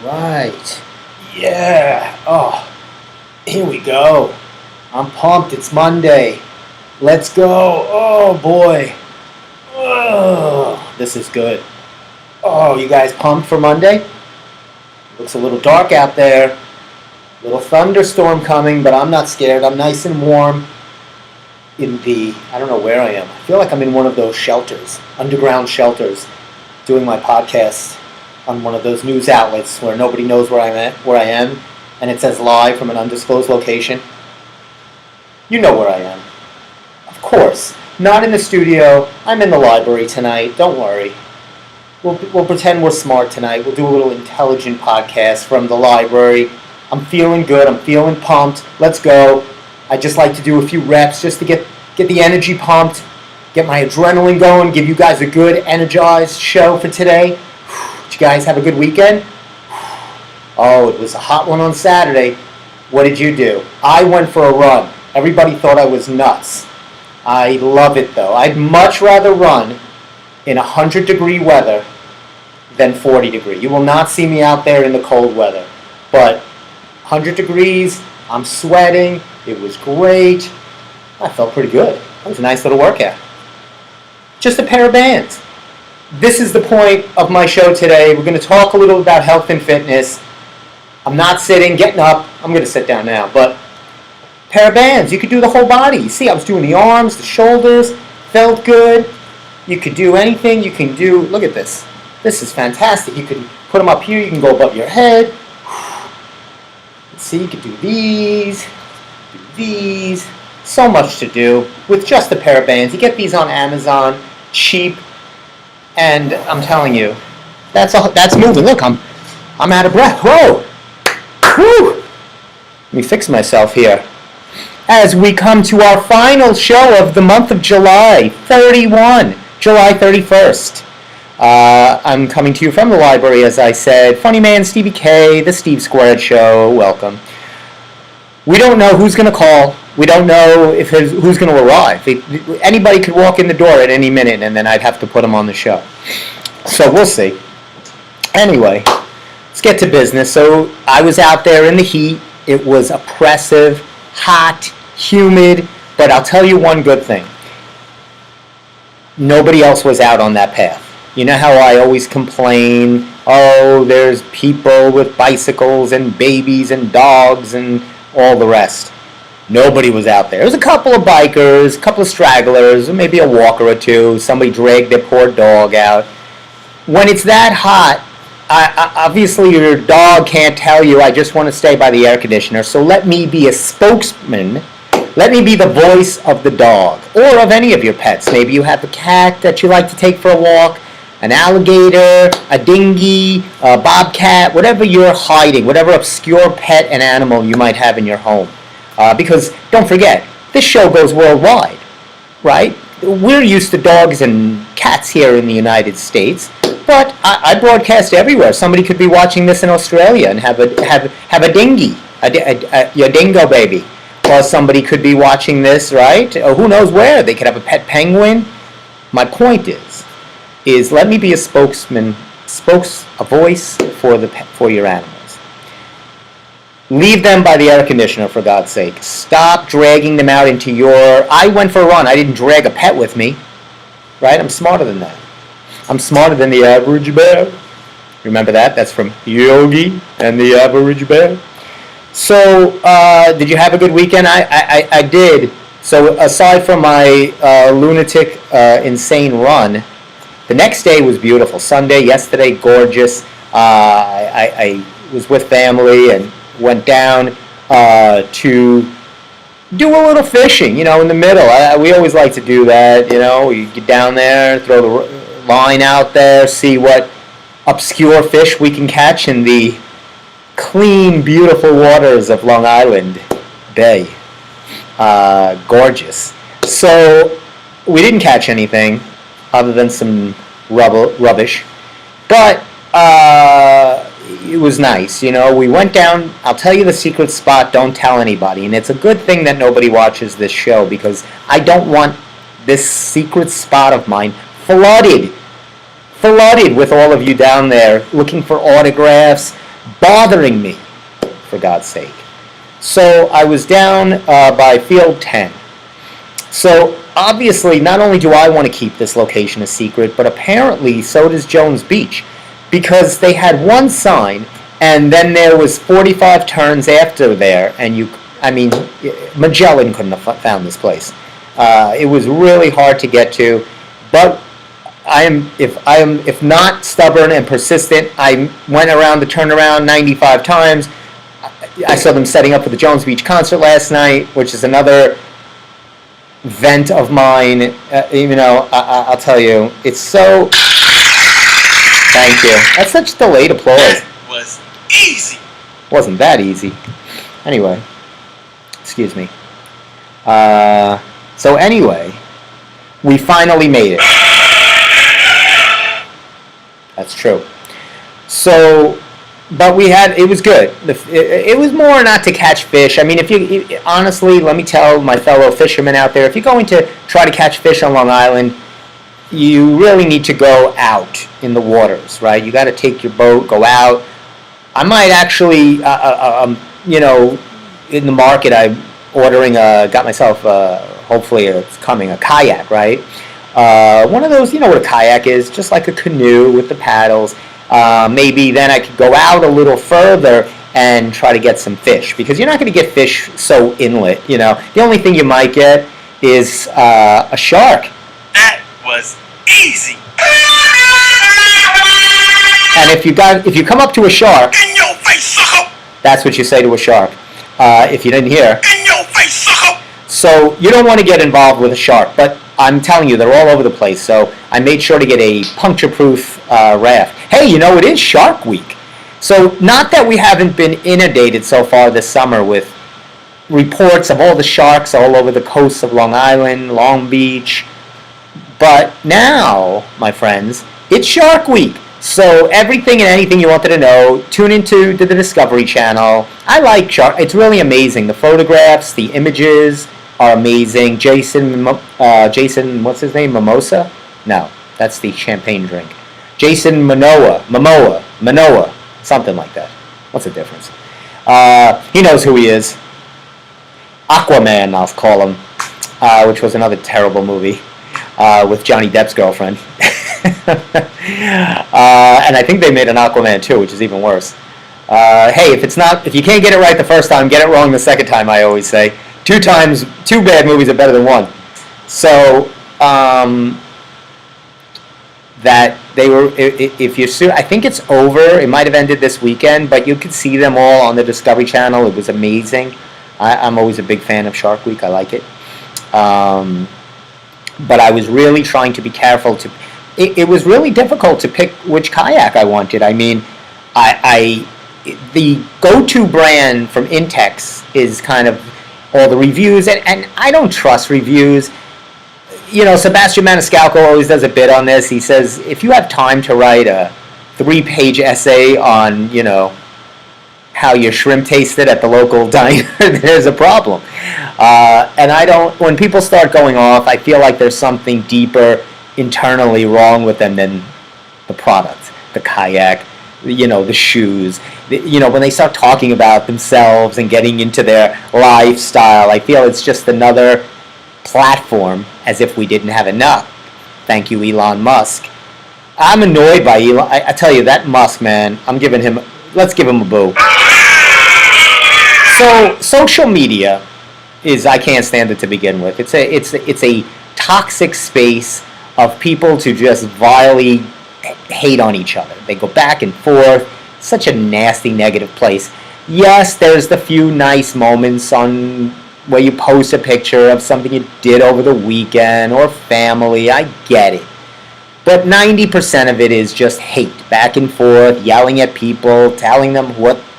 Right. Yeah. Oh, here we go. I'm pumped. It's Monday. Let's go. Oh, boy. Oh, this is good. Oh, you guys pumped for Monday? Looks a little dark out there. Little thunderstorm coming, but I'm not scared. I'm nice and warm I don't know where I am. I feel like I'm in one of those shelters, underground shelters, doing my podcast on one of those news outlets where nobody knows where I am, and it says live from an undisclosed location. You know where I am. Of course. Not in the studio. I'm in the library tonight. Don't worry. We'll pretend we're smart tonight. We'll do a little intelligent podcast from the library. I'm feeling good. I'm feeling pumped. Let's go. I just like to do a few reps just to get the energy pumped, get my adrenaline going, give you guys a good, energized show for today. Did you guys have a good weekend? Oh, it was a hot one on Saturday. What did you do? I went for a run. Everybody thought I was nuts. I love it, though. I'd much rather run in 100-degree weather than 40 degree. You will not see me out there in the cold weather. But 100 degrees, I'm sweating. It was great. I felt pretty good. It was a nice little workout. Just a pair of bands. This is the point of my show today. We're going to talk a little about health and fitness. I'm not sitting, getting up. I'm going to sit down now. But pair of bands. You could do the whole body. You see, I was doing the arms, the shoulders. Felt good. You could do anything. You can do, look at this. This is fantastic. You can put them up here. You can go above your head. Let's see, you could do these. These. So much to do with just a pair of bands. You get these on Amazon, cheap, and I'm telling you, that's moving. Look, I'm out of breath. Whoa! Whew! Let me fix myself here. As we come to our final show of the month of July 31, July 31st. I'm coming to you from the library, as I said. Funny man Stevie K, the Steve Squared Show. Welcome. We don't know who's going to call. We don't know who's going to arrive. Anybody could walk in the door at any minute, and then I'd have to put them on the show. So we'll see. Anyway, let's get to business. So I was out there in the heat. It was oppressive, hot, humid, but I'll tell you one good thing. Nobody else was out on that path. You know how I always complain, oh, there's people with bicycles and babies and dogs and all the rest. Nobody was out there. There was a couple of bikers, a couple of stragglers, maybe a walker or two. Somebody dragged their poor dog out. When it's that hot, obviously your dog can't tell you, I just want to stay by the air conditioner, so let me be a spokesman. Let me be the voice of the dog or of any of your pets. Maybe you have a cat that you like to take for a walk, an alligator, a dinghy, a bobcat, whatever you're hiding, whatever obscure pet and animal you might have in your home. Because don't forget, this show goes worldwide, right? We're used to dogs and cats here in the United States, but I broadcast everywhere. Somebody could be watching this in Australia and have a dinghy, your dingo baby. Or somebody could be watching this, right? Or who knows where? They could have a pet penguin. My point is let me be a spokesman, a voice for your animals. Leave them by the air conditioner, for God's sake. Stop dragging them out into I went for a run. I didn't drag a pet with me, right? I'm smarter than that. I'm smarter than the average bear. Remember that? That's from Yogi and the Average Bear. So, did you have a good weekend? I did. So, aside from my lunatic, insane run, the next day was beautiful. Sunday, yesterday, gorgeous. I was with family and went down to do a little fishing, in the middle. We always like to do that, You get down there, throw the line out there, see what obscure fish we can catch in the clean, beautiful waters of Long Island Bay. Gorgeous. So we didn't catch anything other than some rubbish, but it was nice. We went down. I'll tell you the secret spot. Don't tell anybody. And it's a good thing that nobody watches this show, because I don't want this secret spot of mine flooded with all of you down there looking for autographs, bothering me, for God's sake. So I was down by field 10. So obviously, not only do I want to keep this location a secret, but apparently so does Jones Beach, because they had one sign, and then there was 45 turns after there, and Magellan couldn't have found this place. It was really hard to get to, but if not stubborn and persistent, I went around the turnaround 95 times. I saw them setting up for the Jones Beach concert last night, which is another vent of mine. I'll tell you, it's so... Thank you. That's such delayed applause. That was easy. Wasn't that easy. Anyway, excuse me. So anyway, we finally made it. That's true. So... But it was good. It was more not to catch fish. I mean, honestly, let me tell my fellow fishermen out there, if you're going to try to catch fish on Long Island, you really need to go out in the waters, right? You got to take your boat, go out. I might actually, in the market, I'm got myself, hopefully it's coming, a kayak, right? One of those, you know what a kayak is, just like a canoe with the paddles. Maybe then I could go out a little further and try to get some fish, because you're not going to get fish so inlet. The only thing you might get is a shark. That was easy. And if you come up to a shark, in your face, sucker. That's what you say to a shark. If you didn't hear. In your face, sucker. So you don't want to get involved with a shark, but I'm telling you, they're all over the place. So I made sure to get a puncture-proof raft. Hey, it is Shark Week. So not that we haven't been inundated so far this summer with reports of all the sharks all over the coast of Long Island, Long Beach. But now, my friends, it's Shark Week. So everything and anything you wanted to know, tune into the Discovery Channel. I like shark. It's really amazing. The photographs, the images are amazing. Jason, what's his name? Mimosa? No, that's the champagne drink. Jason Momoa, something like that. What's the difference? He knows who he is. Aquaman, I'll call him, which was another terrible movie with Johnny Depp's girlfriend. And I think they made an Aquaman 2, which is even worse. Hey, if you can't get it right the first time, get it wrong the second time, I always say. Two bad movies are better than one. So, that they were, I think it's over. It might have ended this weekend, but you could see them all on the Discovery Channel. It was amazing. I'm always a big fan of Shark Week. I like it. But I was really trying to be careful. It was really difficult to pick which kayak I wanted. I mean, the go-to brand from Intex is kind of all the reviews, and I don't trust reviews. Sebastian Maniscalco always does a bit on this. He says, if you have time to write a 3-page essay on, how your shrimp tasted at the local diner, there's a problem. And when people start going off, I feel like there's something deeper internally wrong with them than the product, the kayak, the shoes. When they start talking about themselves and getting into their lifestyle, I feel it's just another platform, as if we didn't have enough. Thank you, Elon Musk. I'm annoyed by Elon. I tell you, that Musk, man, let's give him a boo. So, social media I can't stand it to begin with. It's a toxic space of people to just vilely hate on each other. They go back and forth. Such a nasty, negative place. Yes, there's the few nice moments where you post a picture of something you did over the weekend or family. I get it. But 90% of it is just hate, back and forth, yelling at people, telling them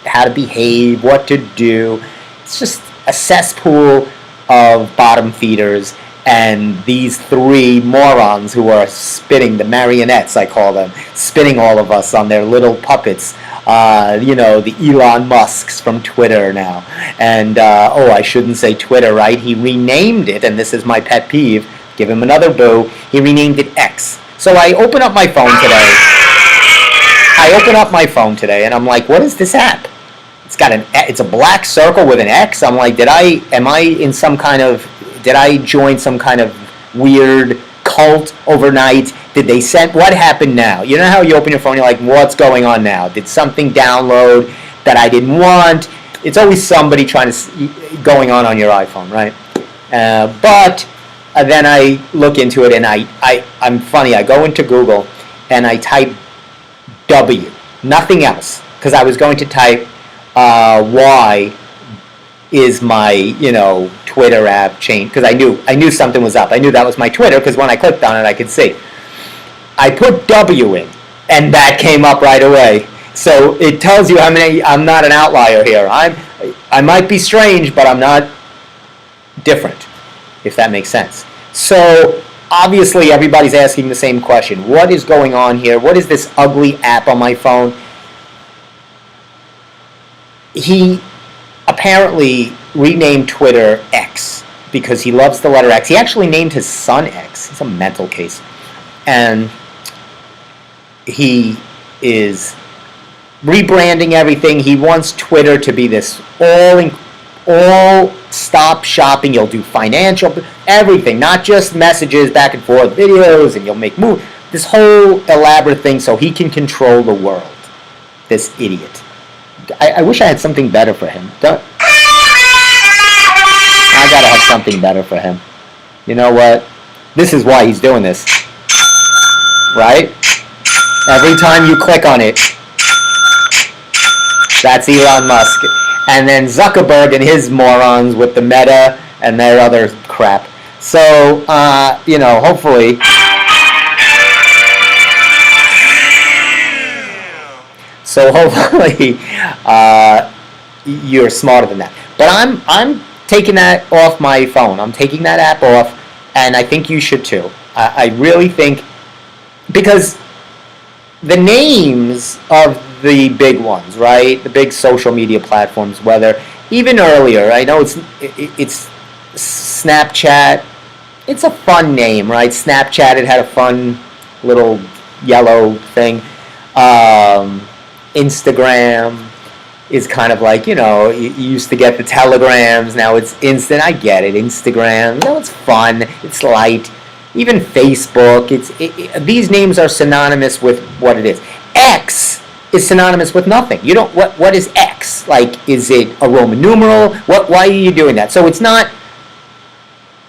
how to behave, what to do. It's just a cesspool of bottom feeders, and these 3 morons who are spinning, the marionettes, I call them, spinning all of us on their little puppets. The Elon Musks from Twitter now. And, I shouldn't say Twitter, right? He renamed it, and this is my pet peeve. Give him another boo. He renamed it X. So I open up my phone today. I open up my phone today and I'm like, what is this app? It's a black circle with an X. I'm like, did I join some kind of weird cult overnight? What happened now? You know how you open your phone, you're like, what's going on now? Did something download that I didn't want? It's always somebody going on your iPhone, right? But then I look into it and I'm funny. I go into Google and I type W, nothing else, because I was going to type Y is my Twitter app change, because I knew something was up. I knew that was my Twitter because when I clicked on it I could see. I put W in and that came up right away. So it tells you I'm not an outlier here. I might be strange, but I'm not different, if that makes sense. So obviously everybody's asking the same question. What is going on here? What is this ugly app on my phone? He apparently renamed Twitter X because he loves the letter X. He actually named his son X. He's a mental case. And he is rebranding everything. He wants Twitter to be this all stop shopping. You'll do financial, everything, not just messages back and forth, videos, and you'll make moves. This whole elaborate thing so he can control the world. This idiot. I wish I had something better for him. I gotta have something better for him. You know what? This is why he's doing this. Right? Every time you click on it, that's Elon Musk. And then Zuckerberg and his morons with the Meta and their other crap. So, hopefully... you're smarter than that. But I'm taking that off my phone. I'm taking that app off, and I think you should too. I really think, because the names of the big ones, right? The big social media platforms, whether even earlier, I know it's Snapchat. It's a fun name, right? Snapchat, it had a fun little yellow thing. Instagram is kind of like, you used to get the telegrams, now it's instant. I get it, Instagram, it's fun, it's light. Even Facebook, these names are synonymous with what it is. X is synonymous with nothing. You don't. What is X? Like, is it a Roman numeral? Why are you doing that? So it's not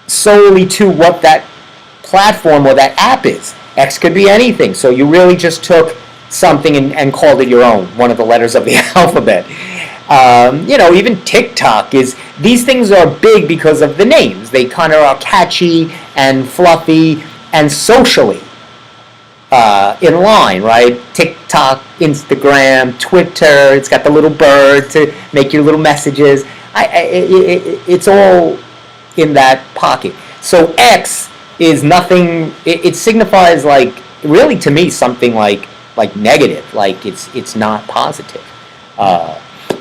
solely to what that platform or that app is. X could be anything. So you really just took something and called it your own, one of the letters of the alphabet. Even TikTok these things are big because of the names. They kind of are catchy and fluffy and socially in line, right? TikTok, Instagram, Twitter, it's got the little bird to make your little messages. It's all in that pocket. So X is nothing, it signifies, like, really to me, something like negative, like it's not positive.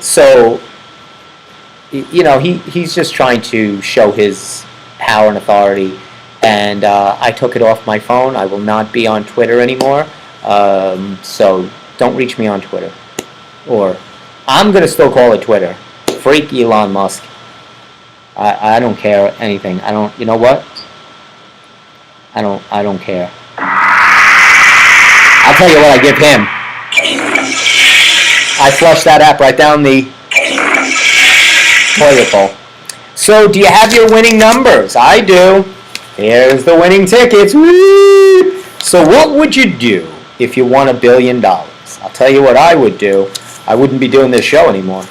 So he's just trying to show his power and authority, and I took it off my phone. I will not be on Twitter anymore, so don't reach me on Twitter, or I'm gonna still call it Twitter. Freak Elon Musk. I don't care anything. I don't. You know what? I don't care. I'll tell you what I give him. I flushed that app right down the toilet bowl. So, do you have your winning numbers? I do. Here's the winning tickets. Woo! So, what would you do if you won $1 billion? I'll tell you what I would do. I wouldn't be doing this show anymore.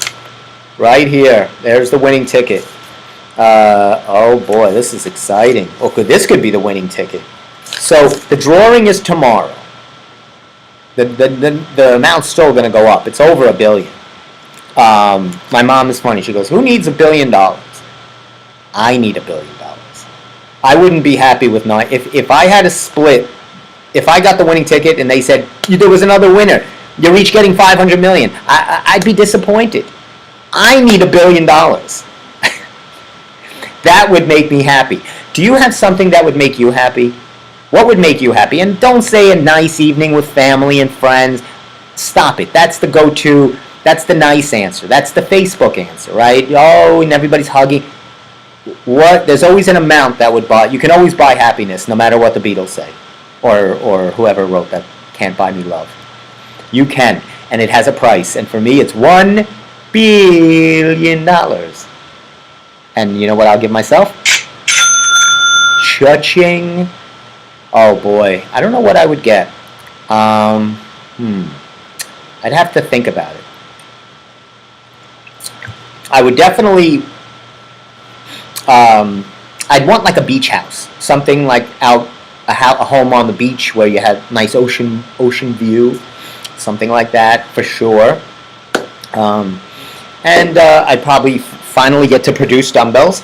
Right here. There's the winning ticket. Oh boy, this is exciting. This could be the winning ticket. So, the drawing is tomorrow. The amount's still going to go up. It's over $1 billion. My mom is funny. She goes, "Who needs $1 billion?" I need $1 billion. I wouldn't be happy with if I had a split. If I got the winning ticket and they said there was another winner, you're each getting $500 million, I'd be disappointed. I need $1 billion. That would make me happy. Do you have something that would make you happy? What would make you happy? And don't say a nice evening with family and friends. Stop it. That's the go-to. That's the nice answer. That's the Facebook answer, right? Oh, and everybody's hugging. What? There's always an amount that would buy. You can always buy happiness, no matter what the Beatles say, or whoever wrote that. Can't buy me love. You can, and it has a price. And for me, it's $1 billion. And you know what I'll give myself? Cha-ching. Oh boy, I don't know what I would get. I'd have to think about it. I would definitely. I'd want like a beach house, something like out a home on the beach where you had nice ocean view, something like that for sure. And I'd probably finally get to produce dumbbells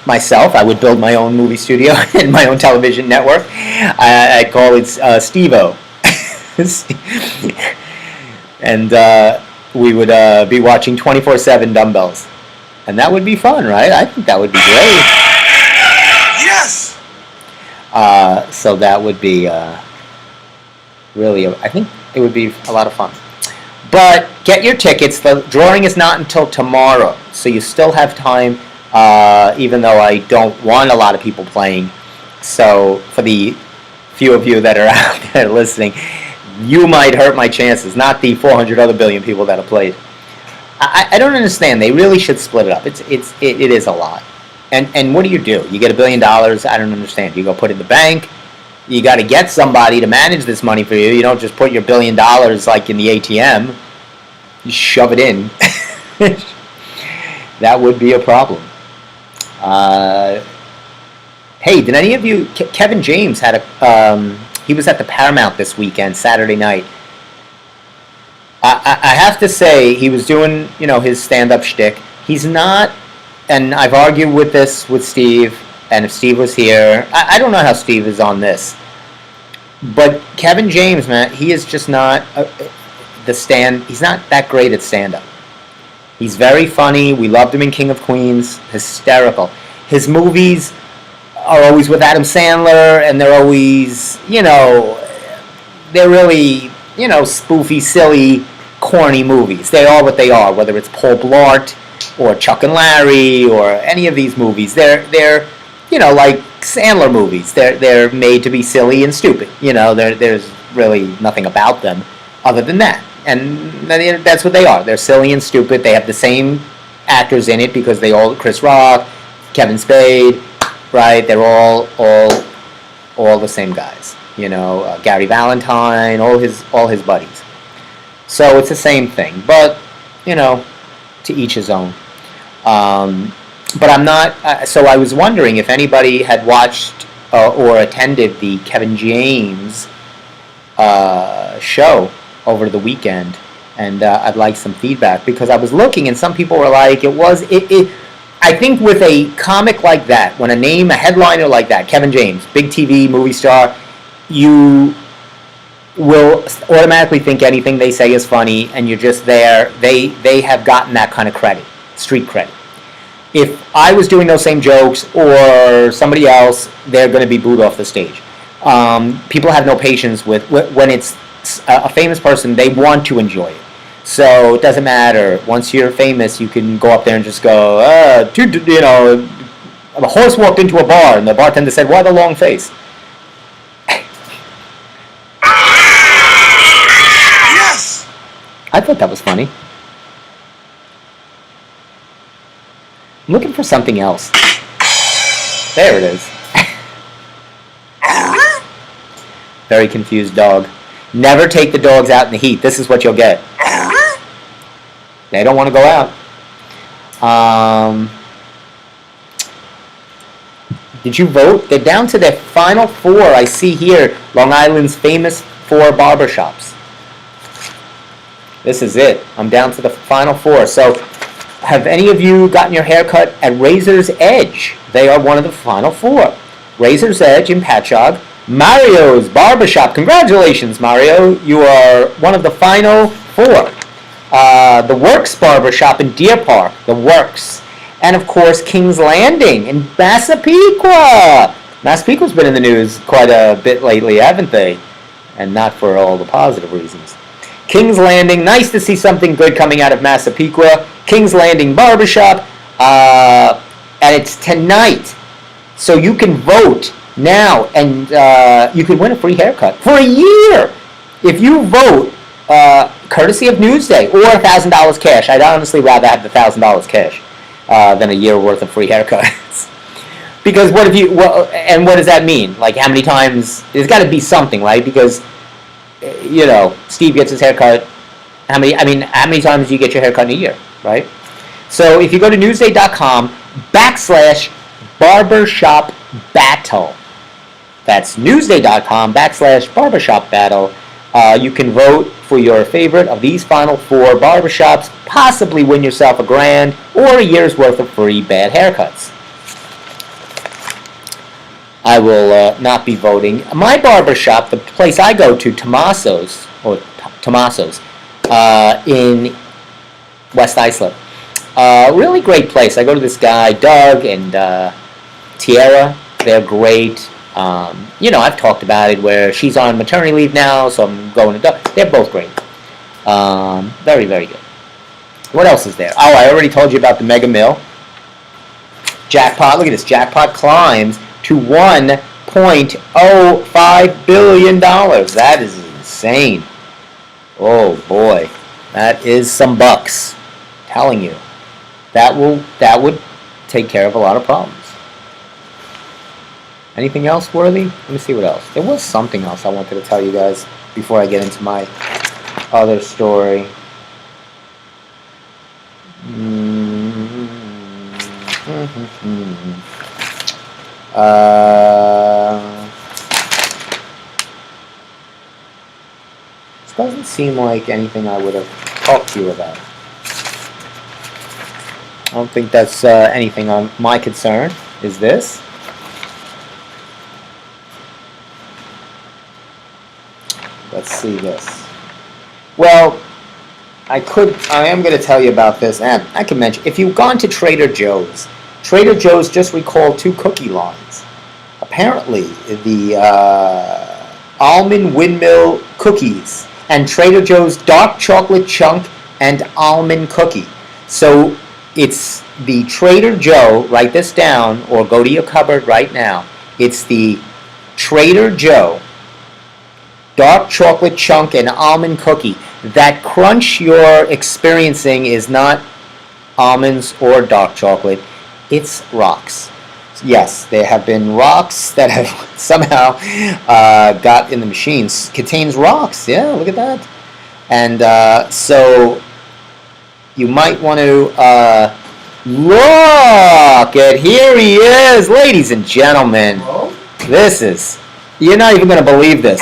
myself. I would build my own movie studio and my own television network. I'd call it Steve-O. And we would be watching 24/7 dumbbells. And that would be fun, right? I think that would be great. Yes! So that would be really, I think it would be a lot of fun. But get your tickets. The drawing is not until tomorrow. So you still have time, even though I don't want a lot of people playing. So for the few of you that are out there listening, you might hurt my chances, not the 400 other billion people that have played. I don't understand. They really should split it up. It is a lot. And what do? You get $1 billion. I don't understand. You go put it in the bank. You got to get somebody to manage this money for you. You don't just put your $1 billion like in the ATM. You shove it in. That would be a problem. Hey, did any of you? Kevin James had he was at the Paramount this weekend, Saturday night. I have to say, he was doing, his stand-up shtick. He's not, and I've argued with this with Steve, and if Steve was here, I don't know how Steve is on this. But Kevin James, man, he is just not he's not that great at stand-up. He's very funny. We loved him in King of Queens. Hysterical. His movies are always with Adam Sandler, and they're always, they're really, spoofy, silly, corny movies. They are what they are, whether it's Paul Blart or Chuck and Larry or any of these movies. They're like Sandler movies. They're made to be silly and stupid. There's really nothing about them other than that. And that's what they are. They're silly and stupid. They have the same actors in it because Chris Rock, Kevin Spade, right? They're all the same guys. Gary Valentine, all his buddies. So it's the same thing, but to each his own. But I'm not. So I was wondering if anybody had watched or attended the Kevin James show over the weekend, and I'd like some feedback because I was looking, and some people were like, I think with a comic like that, when a headliner like that, Kevin James, big TV movie star, you will automatically think anything they say is funny, and you're just there. They have gotten that kind of credit, street credit. If I was doing those same jokes or somebody else, they're going to be booed off the stage. People have no patience with when it's a famous person. They want to enjoy it. So it doesn't matter. Once you're famous, you can go up there and just go, a horse walked into a bar, and the bartender said, "Why the long face?" Yes! I thought that was funny. I'm looking for something else. There it is. Very confused dog. Never take the dogs out in the heat. This is what you'll get. They don't want to go out. Did you vote? They're down to their final 4. I see here Long Island's famous 4 barbershops. This is it. I'm down to the final 4. So, have any of you gotten your hair cut at Razor's Edge? They are one of the final 4. Razor's Edge in Patchogue. Mario's Barbershop. Congratulations, Mario. You are one of the final 4. The Works Barbershop in Deer Park. The Works. And, of course, King's Landing in Massapequa. Massapequa's been in the news quite a bit lately, haven't they? And not for all the positive reasons. King's Landing. Nice to see something good coming out of Massapequa. King's Landing Barbershop. And it's tonight. So you can vote now, and you can win a free haircut for a year if you vote, courtesy of Newsday, or $1,000 cash. I'd honestly rather have the $1,000 cash than a year worth of free haircuts. Because what does that mean? Like, how many times? There's got to be something, right? Because Steve gets his haircut. How many times do you get your haircut in a year, right? So if you go to newsday.com/barbershop battle, that's newsday.com/barbershop battle. You can vote for your favorite of these final 4 barbershops, possibly win yourself $1,000 or a year's worth of free bad haircuts. I will not be voting. My barbershop, the place I go to, Tommaso's in West Islip. Really great place. I go to this guy, Doug, and Tiara. They're great. I've talked about it where she's on maternity leave now, so I'm going to Doug. They're both great. Very, very good. What else is there? Oh, I already told you about the Mega Mill. Jackpot. Look at this. Jackpot climbs to $1.05 billion. That is insane. Oh, boy. That is some bucks. I'm telling you. That would take care of a lot of problems. Anything else worthy? Let me see what else. There was something else I wanted to tell you guys before I get into my other story. This doesn't seem like anything I would have talked to you about. I don't think that's anything on my concern. Is this? Let's see this. Well, I am going to tell you about this, and I can mention, if you've gone to Trader Joe's just recalled 2 cookie lines. Apparently, the almond windmill cookies and Trader Joe's dark chocolate chunk and almond cookie. So it's the Trader Joe, write this down, or go to your cupboard right now. It's the Trader Joe dark chocolate chunk and almond cookie. That crunch you're experiencing is not almonds or dark chocolate. It's rocks. Yes, there have been rocks that have somehow got in the machines. Contains rocks. Yeah, look at that. And so you might want to look at, here he is, ladies and gentlemen. Hello? This is, you're not even going to believe this.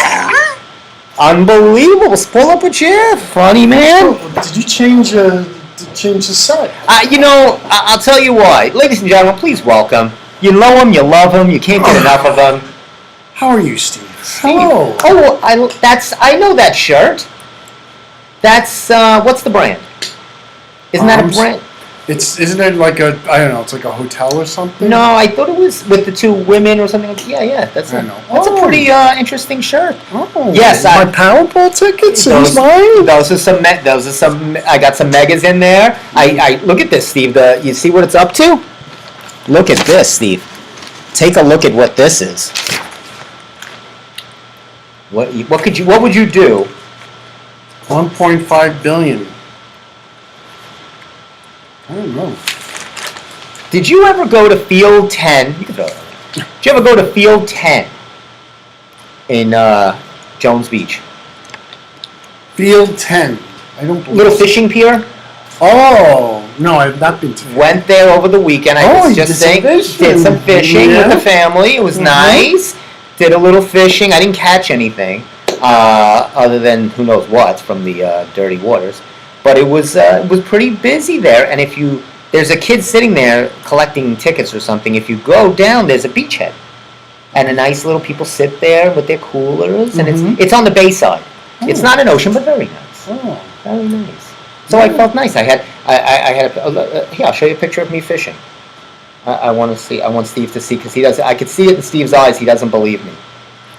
Unbelievable. Pull up a chair. Funny man. Did you change the set? I'll tell you why. Ladies and gentlemen, please welcome. You know him, you love him, you can't get enough of him. How are you, Steve? Hello. Oh, I know that shirt. That's what's the brand? Isn't that a brand? Isn't it like a, I don't know, it's like a hotel or something? No, I thought it was with the 2 women or something. Yeah, that's a pretty interesting shirt. Oh, yes, my Powerball tickets. Those are some. I got some megas in there. I look at this, Steve. You see what it's up to? Look at this, Steve. Take a look at what this is. What would you do? 1.5 billion. I don't know. Did you ever go to Field 10? You can throw it. Did you ever go to Field 10 in Jones Beach? Field 10. I don't believe Little fishing pier? Oh, no, I've not been to Field. Went there over the weekend. I was just saying, did some fishing with the family. It was nice. Did a little fishing. I didn't catch anything other than who knows what from the dirty waters. But it was pretty busy there. And there's a kid sitting there collecting tickets or something. If you go down, there's a beachhead. And a nice little people sit there with their coolers. And it's on the bay side. It's not an ocean, but very nice. Oh. Very nice. So I felt nice. Here, I'll show you a picture of me fishing. I want Steve to see, because I could see it in Steve's eyes. He doesn't believe me.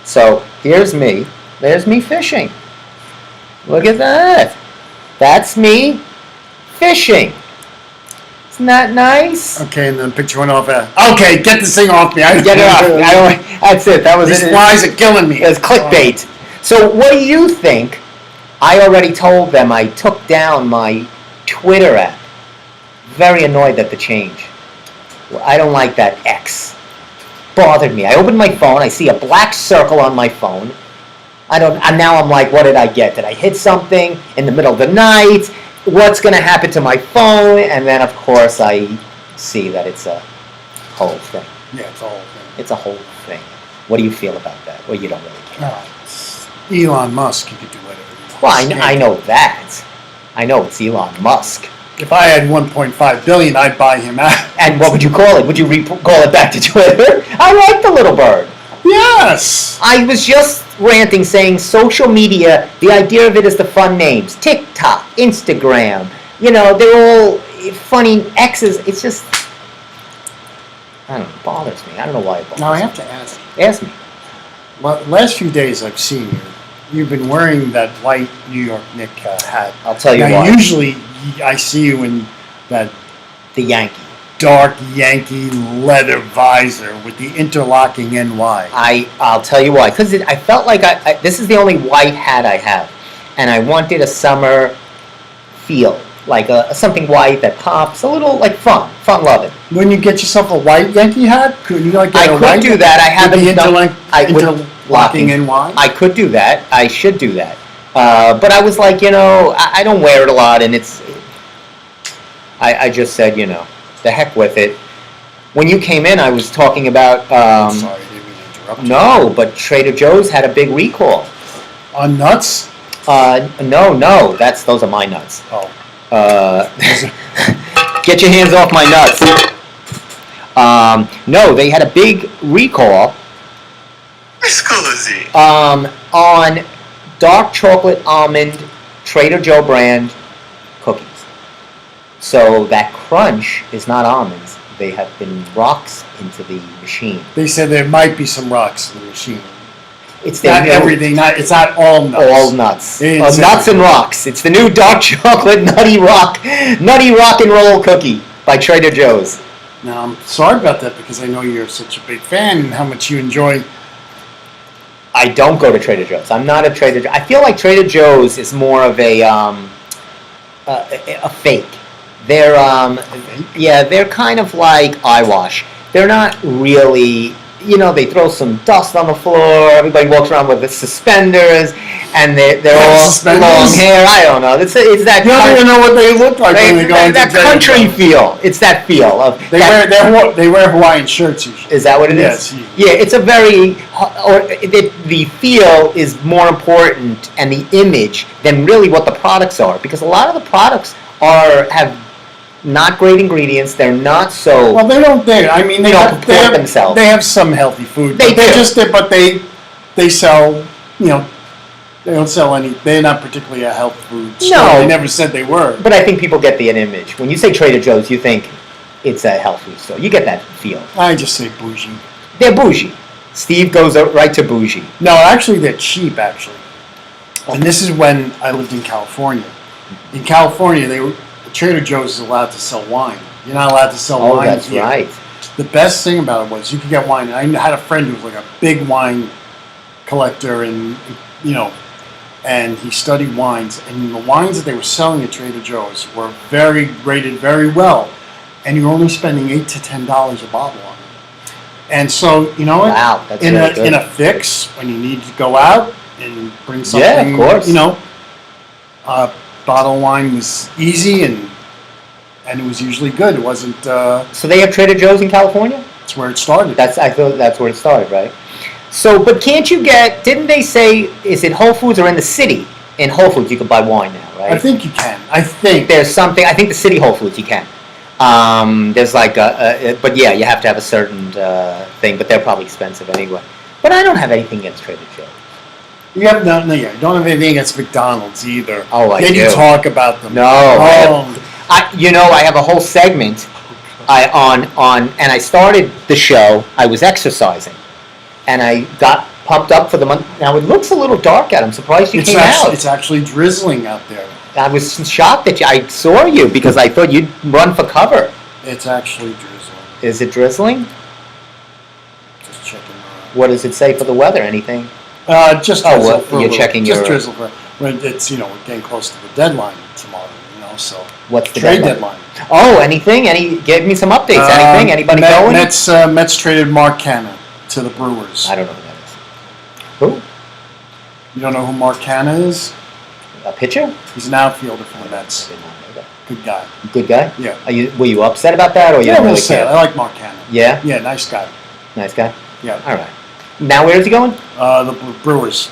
So here's me. There's me fishing. Look at that. That's me fishing. Isn't that nice? Okay, and then the picture went off. Okay, get this thing off me. Get it off. That's it. That was These it. flies are killing me. It was clickbait. So what do you think? I already told them I took down my Twitter app. Very annoyed at the change. Well, I don't like that X. Bothered me. I opened my phone. I see a black circle on my phone. And now I'm like, what did I get? Did I hit something in the middle of the night? What's going to happen to my phone? And then, of course, I see that it's a whole thing. Yeah, it's a whole thing. It's a whole thing. What do you feel about that? Well, you don't really care. No, it's Elon Musk. He could do whatever he wants. Well, I know that. I know it's Elon Musk. If I had 1.5 billion, I'd buy him out. And what would you call it? Would you call it back to Twitter? I like the little bird. Yes. I was just ranting, saying social media, the idea of it is the fun names. TikTok, Instagram, they're all funny X's. It's just, I don't know, it bothers me. I don't know why it bothers me. Now I have to ask. Ask me. Well, last few days I've seen you. You've been wearing that white New York Knicks hat. I'll tell you now, why. Usually I see you in that The Yankee. dark Yankee leather visor with the interlocking NY. I'll tell you why. Because I felt like this is the only white hat I have. And I wanted a summer feel. Like something white that pops. A little like fun-loving. When you get yourself a white Yankee hat, could you like get I a could white do that. I haven't done. interlocking NY? I could do that. I should do that. But I was like, I don't wear it a lot, and it's. I just said, the heck with it. When you came in, I was talking about. Sorry, I didn't mean to interrupt you. No, but Trader Joe's had a big recall. On nuts? No. Those are my nuts. Oh. Get your hands off my nuts. No, they had a big recall. Scusi. On dark chocolate almond Trader Joe brand cookies. So that crunch is not almonds. They have been rocks into the machine. They said there might be some rocks in the machine. It's Not everything. It's not all nuts. All nuts. They didn't say Nuts and rocks. It's the new dark chocolate nutty rock and roll cookie by Trader Joe's. Now, I'm sorry about that because I know you're such a big fan and how much you enjoy. I don't go to Trader Joe's. I'm not a Trader Joe's. I feel like Trader Joe's is more of a fake. They're they're kind of like eyewash. They're not really. They throw some dust on the floor. Everybody walks around with the suspenders, and they're all long hair. I don't know. It's that. You don't even know what they look like when they go into that country feel. It's that feel of they wear Hawaiian shirts usually. Is that what it is? Yes. Yeah, it's a very the feel is more important and the image than really what the products are, because a lot of the products have not great ingredients. They're not so. Well, they don't. I mean, they don't purport themselves. They have some healthy food. They do. But they sell. They don't sell any. They're not particularly a health food store. No. They never said they were. But I think people get an image. When you say Trader Joe's, you think it's a health food store. You get that feel. I just say bougie. They're bougie. Steve goes right to bougie. No, actually, they're cheap. Actually, and this is when I lived in California. In California, Trader Joe's is allowed to sell wine. You're not allowed to sell wine. Oh, that's here. right. The best thing about it was you could get wine. I had a friend who was like a big wine collector, and and he studied wines. And the wines that they were selling at Trader Joe's were rated very well, and you're only spending $8 to $10 a bottle on it. And so Wow, that's in really good. in a fix when you need to go out and bring something. Yeah, of course. Bottle of wine was easy and it was usually good. It wasn't. So they have Trader Joe's in California? That's where it started. I thought that's where it started, right? So, but can't you get? Didn't they say? Is it Whole Foods or in the city? In Whole Foods, you can buy wine now, right? I think you can. I think there's something. I think the city Whole Foods you can. There's like but yeah, you have to have a certain thing. But they're probably expensive anyway. But I don't have anything against Trader Joe's. You have you don't have anything against McDonald's either. Oh, I do. Then you talk about them. No. Oh. I have a whole segment. And I started the show. I was exercising, and I got pumped up for the month. Now it looks a little dark out. I'm surprised you came out. It's actually drizzling out there. I was shocked that I saw you because I thought you'd run for cover. It's actually drizzling. Is it drizzling? Just checking. What does it say for the weather? Anything? Just Oh, drizzle what? for a You're little- checking just your- drizzle for when it's we're getting close to the deadline tomorrow. So What's the trade deadline? deadline. Oh, anything? Give me some updates. Anything? Anybody going? Mets traded Mark Canha to the Brewers. I don't know who that is. Who? You don't know who Mark Canha is? A pitcher? He's an outfielder for the Mets. I did not know that. Good guy. Good guy? Yeah. Were you upset about that, or you Yeah, don't really really sad. care? I like Mark Canha. Yeah? Yeah, nice guy. Nice guy? Yeah. All right. Now where is he going? The Brewers.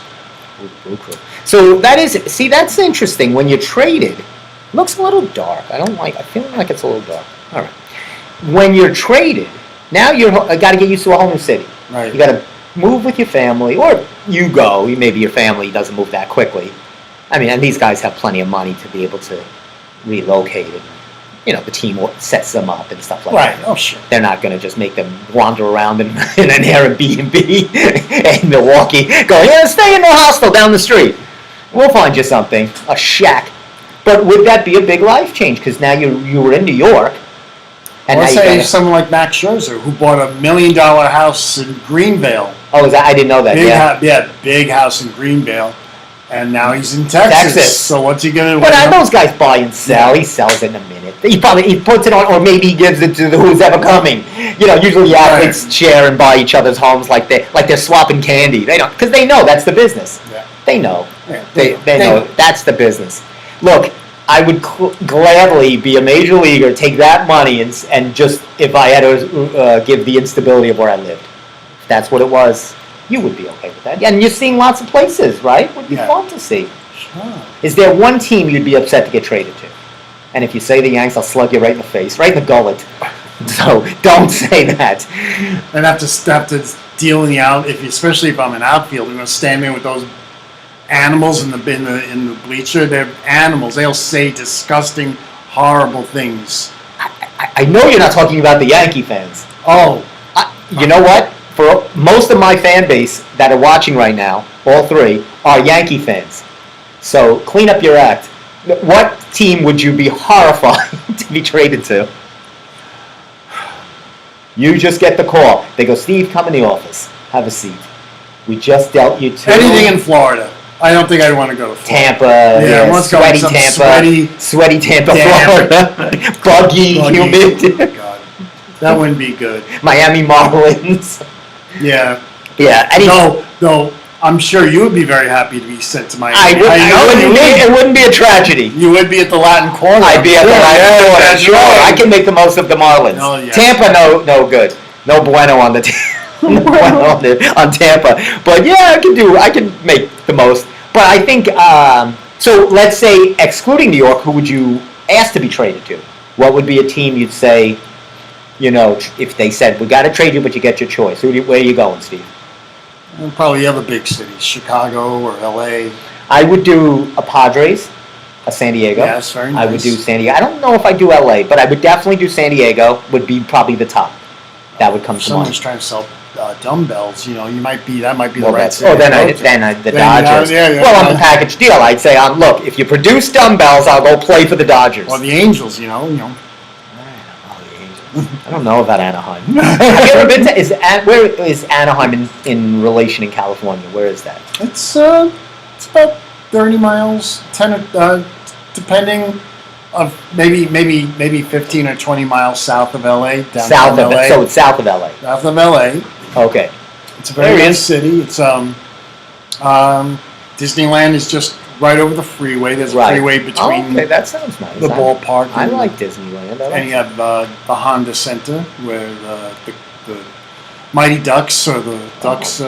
So that's interesting. When you're traded, it looks a little dark. I feel like it's a little dark. All right. When you're traded, now you got to get used to a whole new city. Right. You got to move with your family, or you go. Maybe your family doesn't move that quickly. I mean, and these guys have plenty of money to be able to relocate, and the team sets them up and stuff like that. Right. Oh, sure. They're not going to just make them wander around in an Airbnb in Milwaukee, going, stay in the hostel down the street. We'll find you something, a shack. But would that be a big life change? Because now you were in New York, and Let's now say someone like Max Scherzer, who bought $1 million house in Greenvale. Oh, I didn't know that. Big house in Greenvale, and now he's in Texas. So what's he gonna? But those guys buy and sell. He sells it in a minute. He puts it on, or maybe he gives it to who's ever coming. Usually the athletes share and buy each other's homes like they're swapping candy. They don't, because they know that's the business. Yeah. They know. Yeah, They know that's the business. Look, I would gladly be a major leaguer, take that money, and just, if I had to give the instability of where I lived. If that's what it was, you would be okay with that. And you're seeing lots of places, right? Would be fun to see. Sure. Is there one team you'd be upset to get traded to? And if you say the Yanks, I'll slug you right in the face, right in the gullet. So don't say that. And have to deal in the out, especially if I'm an outfielder, I'm stand there with those animals in the bleacher. They're animals. They'll say disgusting, horrible things. I know you're not talking about the Yankee fans. Oh, You know what? For most of my fan base that are watching right now, all three, are Yankee fans. So clean up your act. What team would you be horrified to be traded to? You just get the call. They go, Steve, come in the office. Have a seat. We just dealt you to anything in Florida. I don't think I'd want to go to Florida. Tampa, let's go sweaty with some Tampa, sweaty Tampa, damp, Florida, buggy, humid, God, that wouldn't be good. Miami Marlins. Yeah. Yeah. No, I'm sure you would be very happy to be sent to Miami. It wouldn't be a tragedy. You would be at the Latin Quarter. I'd be at the Latin Quarter. Sure, I can make the most of the Marlins. Oh, yeah. Tampa, no good. No bueno on the no bueno on Tampa. But yeah, I can make the most. But I think so. Let's say, excluding New York, who would you ask to be traded to? What would be a team you'd say? If they said we got to trade you, but you get your choice. Where are you going, Steve? And probably other big cities, Chicago or LA. I would do a Padres, a San Diego. Yes, very nice. I would do San Diego. I don't know if I do LA, but I would definitely do San Diego. Would be probably the top. That would come to mind. Someone's trying to sell dumbbells. That might be the right Then city. the Dodgers. Yeah, well, on the package deal, I'd say, look, if you produce dumbbells, I'll go play for the Dodgers. Or the Angels. I don't know about Anaheim. Have you ever been to? Where is Anaheim in relation in California? Where is that? It's about 30 miles, 10 depending of maybe 15 or 20 miles south of LA. South of LA. So it's south of LA. South of LA. Okay. It's a very nice city. It's Disneyland is just right over the freeway. There's a freeway between. Okay, that sounds nice. The ballpark. I like Disneyland. And you have the Honda Center where the Mighty Ducks or the Ducks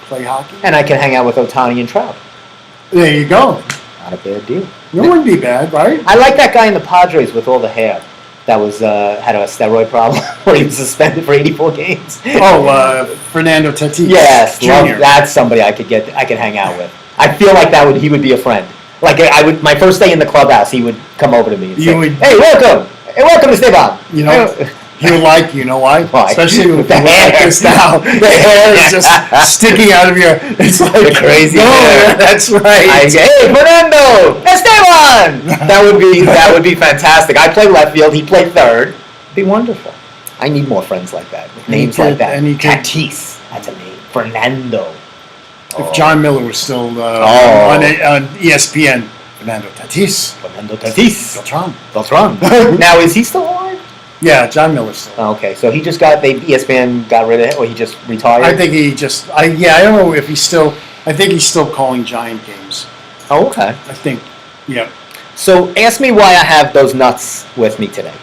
play hockey. And I can hang out with Ohtani and Trout. There you go. Not a bad deal. It wouldn't be bad, right? I like that guy in the Padres with all the hair. That was had a steroid problem where he was suspended for 84 games. Fernando Tatis. Yes, Jr. That's somebody I could hang out with. I feel like he would be a friend. Like my first day in the clubhouse, he would come over to me and say, "Hey, welcome to Esteban." He would like you know why? Why? Especially with The the hair like hair. this now. The hair is just sticking out of your. It's like The crazy no, hair. that's right. Hey, Fernando, Esteban. That would be fantastic. I play left field. He played third. It'd be wonderful. I need more friends like that. With names like that. Tatis. That's a name. Fernando. If John Miller was still on ESPN, Fernando Tatis. Fernando Tatis. Beltran. Now, is he still alive? Yeah, John Miller's still. Okay, so he just ESPN got rid of it, or he just retired? I think he just. I don't know if he's still. I think he's still calling Giant games. Oh, okay. I think. Yeah. So ask me why I have those nuts with me today.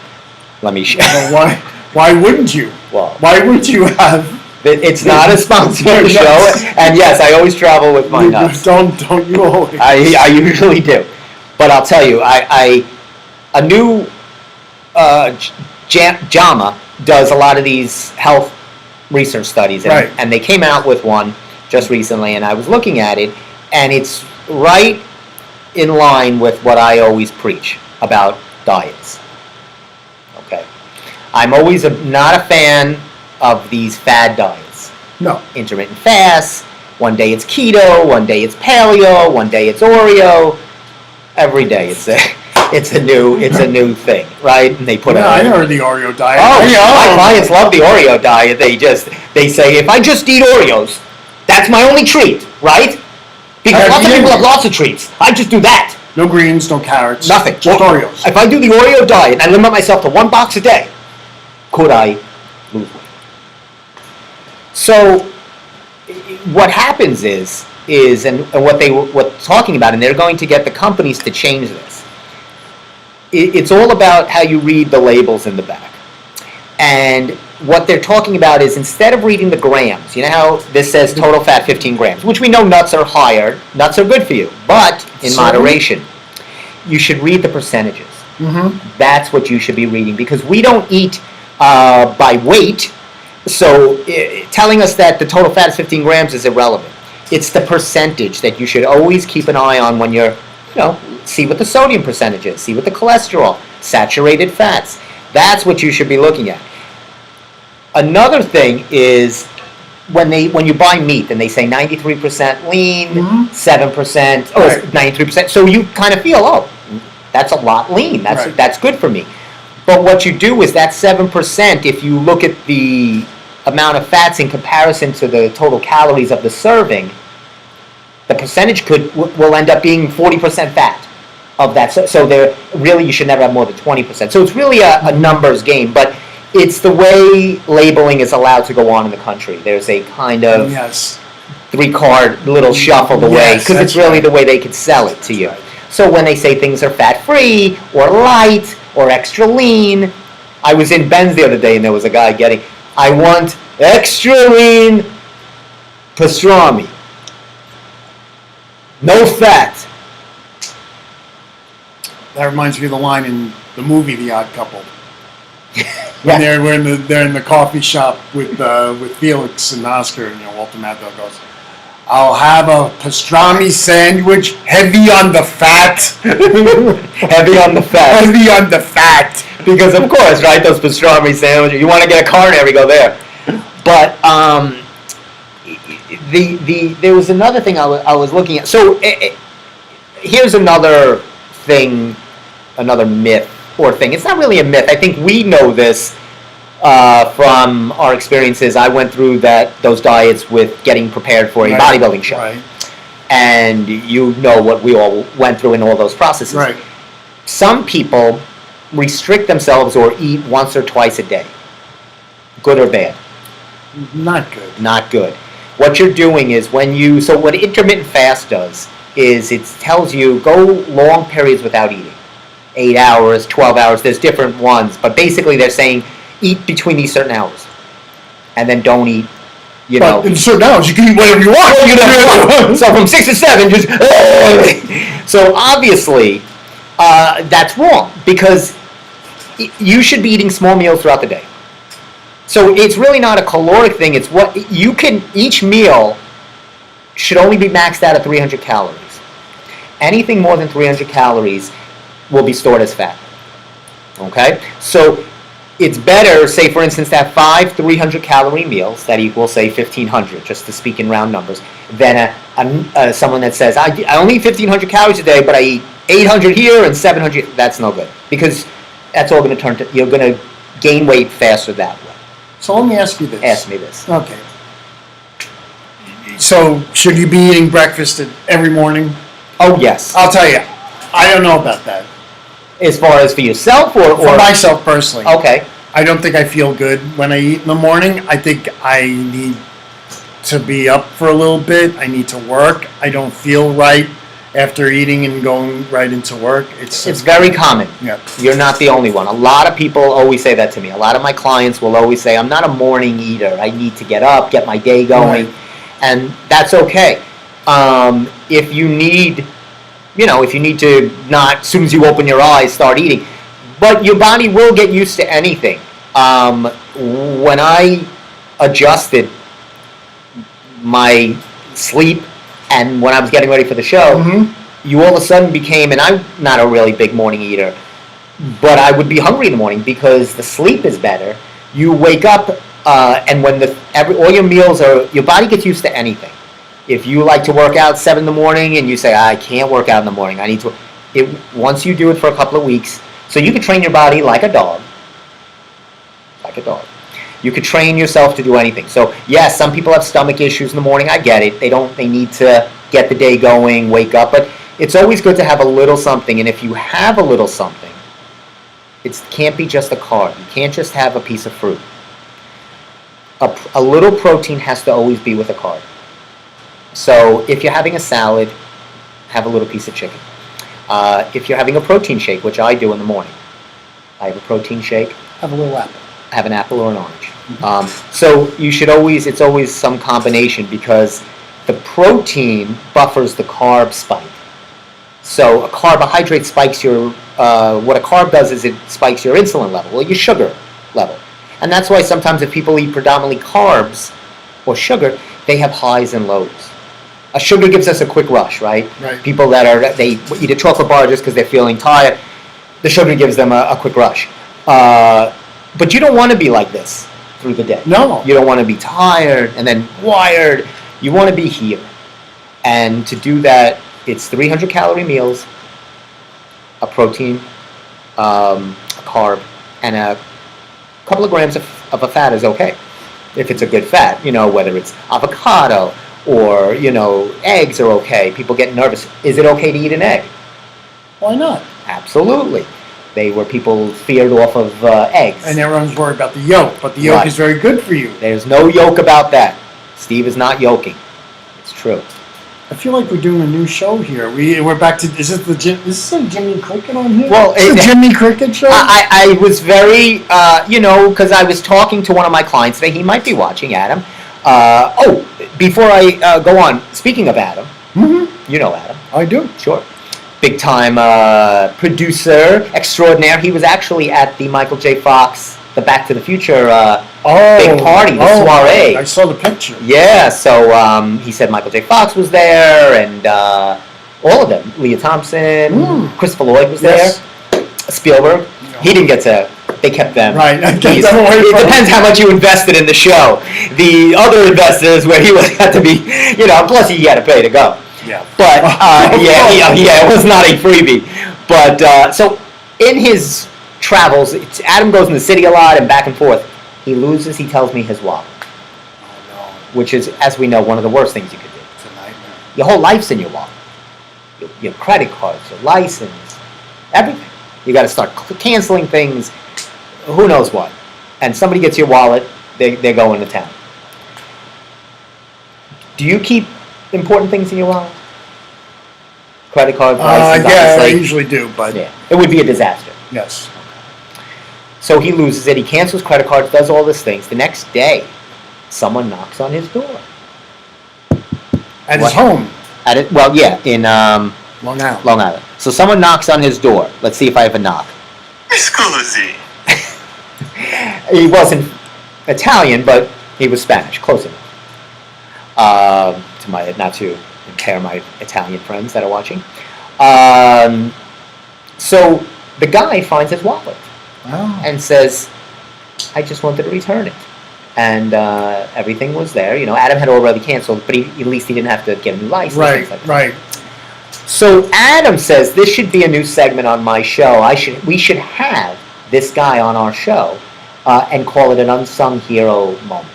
Let me show. Well, why wouldn't you? Well, why wouldn't you have? It's not a sponsored show, and yes, I always travel with my nuts. Don't you always? I usually do, but I'll tell you, a new JAMA does a lot of these health research studies, and they came out with one just recently, and I was looking at it, and it's right in line with what I always preach about diets. Okay, I'm always not a fan of these fad diets. No. Intermittent fasts. One day it's keto, one day it's paleo, one day it's Oreo. Every day it's a new thing, right? And they put I heard the Oreo diet. My clients love the Oreo diet. They say if I just eat Oreos, that's my only treat, right? Because lots of people have lots of treats. I just do that. No greens, no carrots. Nothing. Just Oreos. If I do the Oreo diet and I limit myself to one box a day, could I lose weight? So what happens is what talking about, and they're going to get the companies to change this. It's all about how you read the labels in the back. And what they're talking about is instead of reading the grams, you know how this says total fat 15 grams, which we know nuts are higher, nuts are good for you, but in moderation. You should read the percentages. Mm-hmm. That's what you should be reading, because we don't eat by weight. So telling us that the total fat is 15 grams is irrelevant. It's the percentage that you should always keep an eye on when you're, see what the sodium percentage is, see what the cholesterol, saturated fats. That's what you should be looking at. Another thing is when you buy meat and they say 93% lean, 7%, 93%. So you kind of feel, that's a lot lean. That's good for me. But what you do is that 7%, if you look at the amount of fats in comparison to the total calories of the serving, the percentage will end up being 40% fat of that. So you should never have more than 20%. So it's really a numbers game, but it's the way labeling is allowed to go on in the country. There's a kind of 3-card little shuffle the way, because it's really the way they could sell it to you. So when they say things are fat-free or light or extra lean, I was in Ben's the other day and there was a guy I want extra lean pastrami. No fat. That reminds me of the line in the movie The Odd Couple. When they're in the coffee shop with Felix and Oscar, and Walter Matthau goes, "I'll have a pastrami sandwich, heavy on the fat." Heavy on the fat. Heavy on the fat. Because of course, right? Those pastrami sandwiches. You want to get a coronary, go there. But there was another thing I was looking at. So here's another thing, another myth or thing. It's not really a myth. I think we know this from our experiences. I went through those diets with getting prepared for a bodybuilding show. Right. And you know what we all went through in all those processes. Right. Some people restrict themselves or eat once or twice a day. Good or bad? Not good. Not good. What you're doing is so what intermittent fast does is it tells you go long periods without eating. 8 hours, 12 hours, there's different ones, but basically they're saying eat between these certain hours. And then don't eat, But in certain hours you can eat whatever you want. So from 6 to 7, just so obviously that's wrong, because you should be eating small meals throughout the day. So it's really not a caloric thing. It's what each meal should only be maxed out at 300 calories. Anything more than 300 calories will be stored as fat. Okay? So it's better, say for instance, to have 5 300-calorie meals that equal, say, 1,500, just to speak in round numbers, than someone that says, I only eat 1,500 calories a day, but I eat 800 here and 700. That's no good, because that's all going to turn to, you're going to gain weight faster that way. So let me ask you this. Ask me this. Okay. So should you be eating breakfast every morning? Oh, yes. I'll tell you, I don't know about that. As far as for yourself or For myself personally. Okay. I don't think I feel good when I eat in the morning. I think I need to be up for a little bit. I need to work. I don't feel right after eating and going right into work. It's very common. Yeah. You're not the only one. A lot of people always say that to me. A lot of my clients will always say, I'm not a morning eater. I need to get up, get my day going. Right. And that's okay. If you need to not, as soon as you open your eyes, start eating. But your body will get used to anything. When I adjusted my sleep and when I was getting ready for the show, you all of a sudden became, and I'm not a really big morning eater, but I would be hungry in the morning because the sleep is better. You wake up, and when all your meals are, your body gets used to anything. If you like to work out 7 in the morning and you say, I can't work out in the morning, I need to, once you do it for a couple of weeks, so you can train your body like a dog. Like a dog. You could train yourself to do anything. So yes, some people have stomach issues in the morning. I get it. They need to get the day going, wake up. But it's always good to have a little something. And if you have a little something, it can't be just a carb. You can't just have a piece of fruit. A little protein has to always be with a carb. So if you're having a salad, have a little piece of chicken. If you're having a protein shake, which I do in the morning, I have a protein shake. Have a little apple. Have an apple or an orange. So you should always, it's always some combination because the protein buffers the carb spike. So a carbohydrate spikes your, what a carb does is it spikes your insulin level, or your sugar level. And that's why sometimes if people eat predominantly carbs or sugar, they have highs and lows. A sugar gives us a quick rush, right? Right. People they eat a chocolate bar just because they're feeling tired, the sugar gives them a quick rush. But you don't want to be like this through the day. No. You don't want to be tired and then wired. You want to be here. And to do that, it's 300-calorie meals, a protein, a carb, and a couple of grams of a fat is okay. If it's a good fat, whether it's avocado or, eggs are okay. People get nervous. Is it okay to eat an egg? Why not? Absolutely. People feared off of eggs. And everyone's worried about the yolk, but the yolk is very good for you. There's no yolk about that. Steve is not yolking. It's true. I feel like we're doing a new show here. We're back to, is this a Jimmy Cricket on here? Well, it's a Jimmy Cricket show? I was very, because I was talking to one of my clients today. He might be watching, Adam. Before I go on, speaking of Adam, you know Adam. I do. Sure. Big time producer extraordinaire. He was actually at the Michael J. Fox, the Back to the Future big party, the soiree. I saw the picture. Yeah, so he said Michael J. Fox was there, and all of them. Leah Thompson, Christopher Lloyd was there, Spielberg. No. He didn't get to. They kept them. Right. It depends how much you invested in the show. The other investors, where he had to be, plus he had to pay to go. Yeah. But it was not a freebie. But so in his travels, Adam goes in the city a lot and back and forth. He loses, he tells me, his wallet. Oh no. Which is, as we know, one of the worst things you could do. It's a nightmare. Your whole life's in your wallet. Your credit cards, your license, everything. You got to start canceling things. Who knows what? And somebody gets your wallet, they're going to town. Do you keep important things in your wallet? Credit cards, license, yeah, I usually do, but yeah, it would be a disaster. Yes. So he loses it. He cancels credit cards, does all these things. The next day, someone knocks on his door. At his home. In Long Island. Long Island. So someone knocks on his door. Let's see if I have a knock. Scusi. He wasn't Italian, but he was Spanish, close enough. Not to impair my Italian friends that are watching. So the guy finds his wallet Wow. and says, I just wanted to return it. And everything was there. Adam had already canceled, but at least he didn't have to get a new license. Right, Like right. So Adam says this should be a new segment on my show. We should have this guy on our show and call it an unsung hero moment.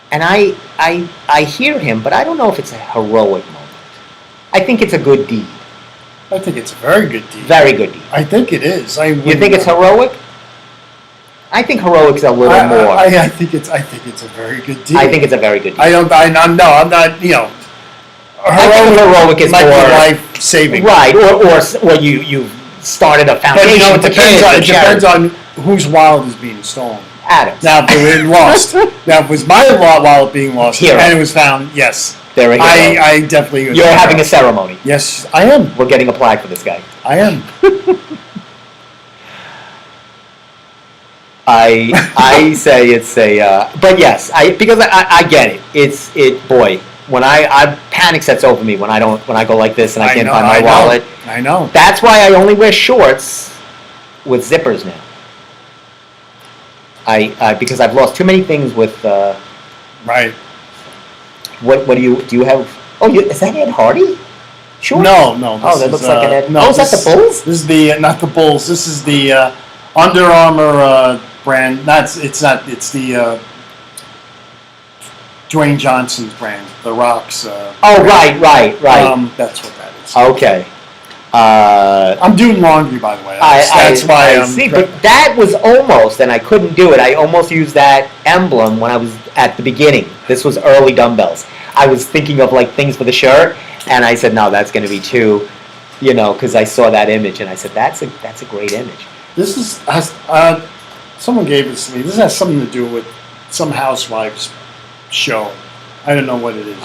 And I hear him, but I don't know if it's a heroic moment. I think it's a good deed. I think it's a very good deed. Very good deed. I think it is. You think it's heroic? I think heroic's a little more. I think it's a very good deed. I think it's a very good deed. I'm not. I think heroic is might more be life saving. Right, or you started a But foundation. it depends on whose wallet is being stolen. Adams. Now, if it was lost, now if it was my wallet being lost Hero. and it was found, yes, There we go. I definitely. You're having a ceremony. Yes, I am. We're getting a plaque for this guy. I am. I say it's a, but yes, because I get it. Boy, when I panic sets over me when I go like this and I can't find my wallet. I know. That's why I only wear shorts with zippers now. Because I've lost too many things with. Right. What do you have? Oh, is that Ed Hardy? Sure. No. Oh, that looks like an Ed. No, is that the Bulls? This is the not the Bulls. This is the Under Armour brand. It's the Dwayne Johnson's brand. The Rock's. Right. That's what that is. Okay. I'm doing laundry, by the way. That's why I see. But that was almost, and I couldn't do it. I almost used that emblem when I was at the beginning. This was early dumbbells. I was thinking of like things for the shirt, and I said, no, that's going to be too, because I saw that image, and I said, that's a great image. This is someone gave this to me. This has something to do with some housewives show. I don't know what it is.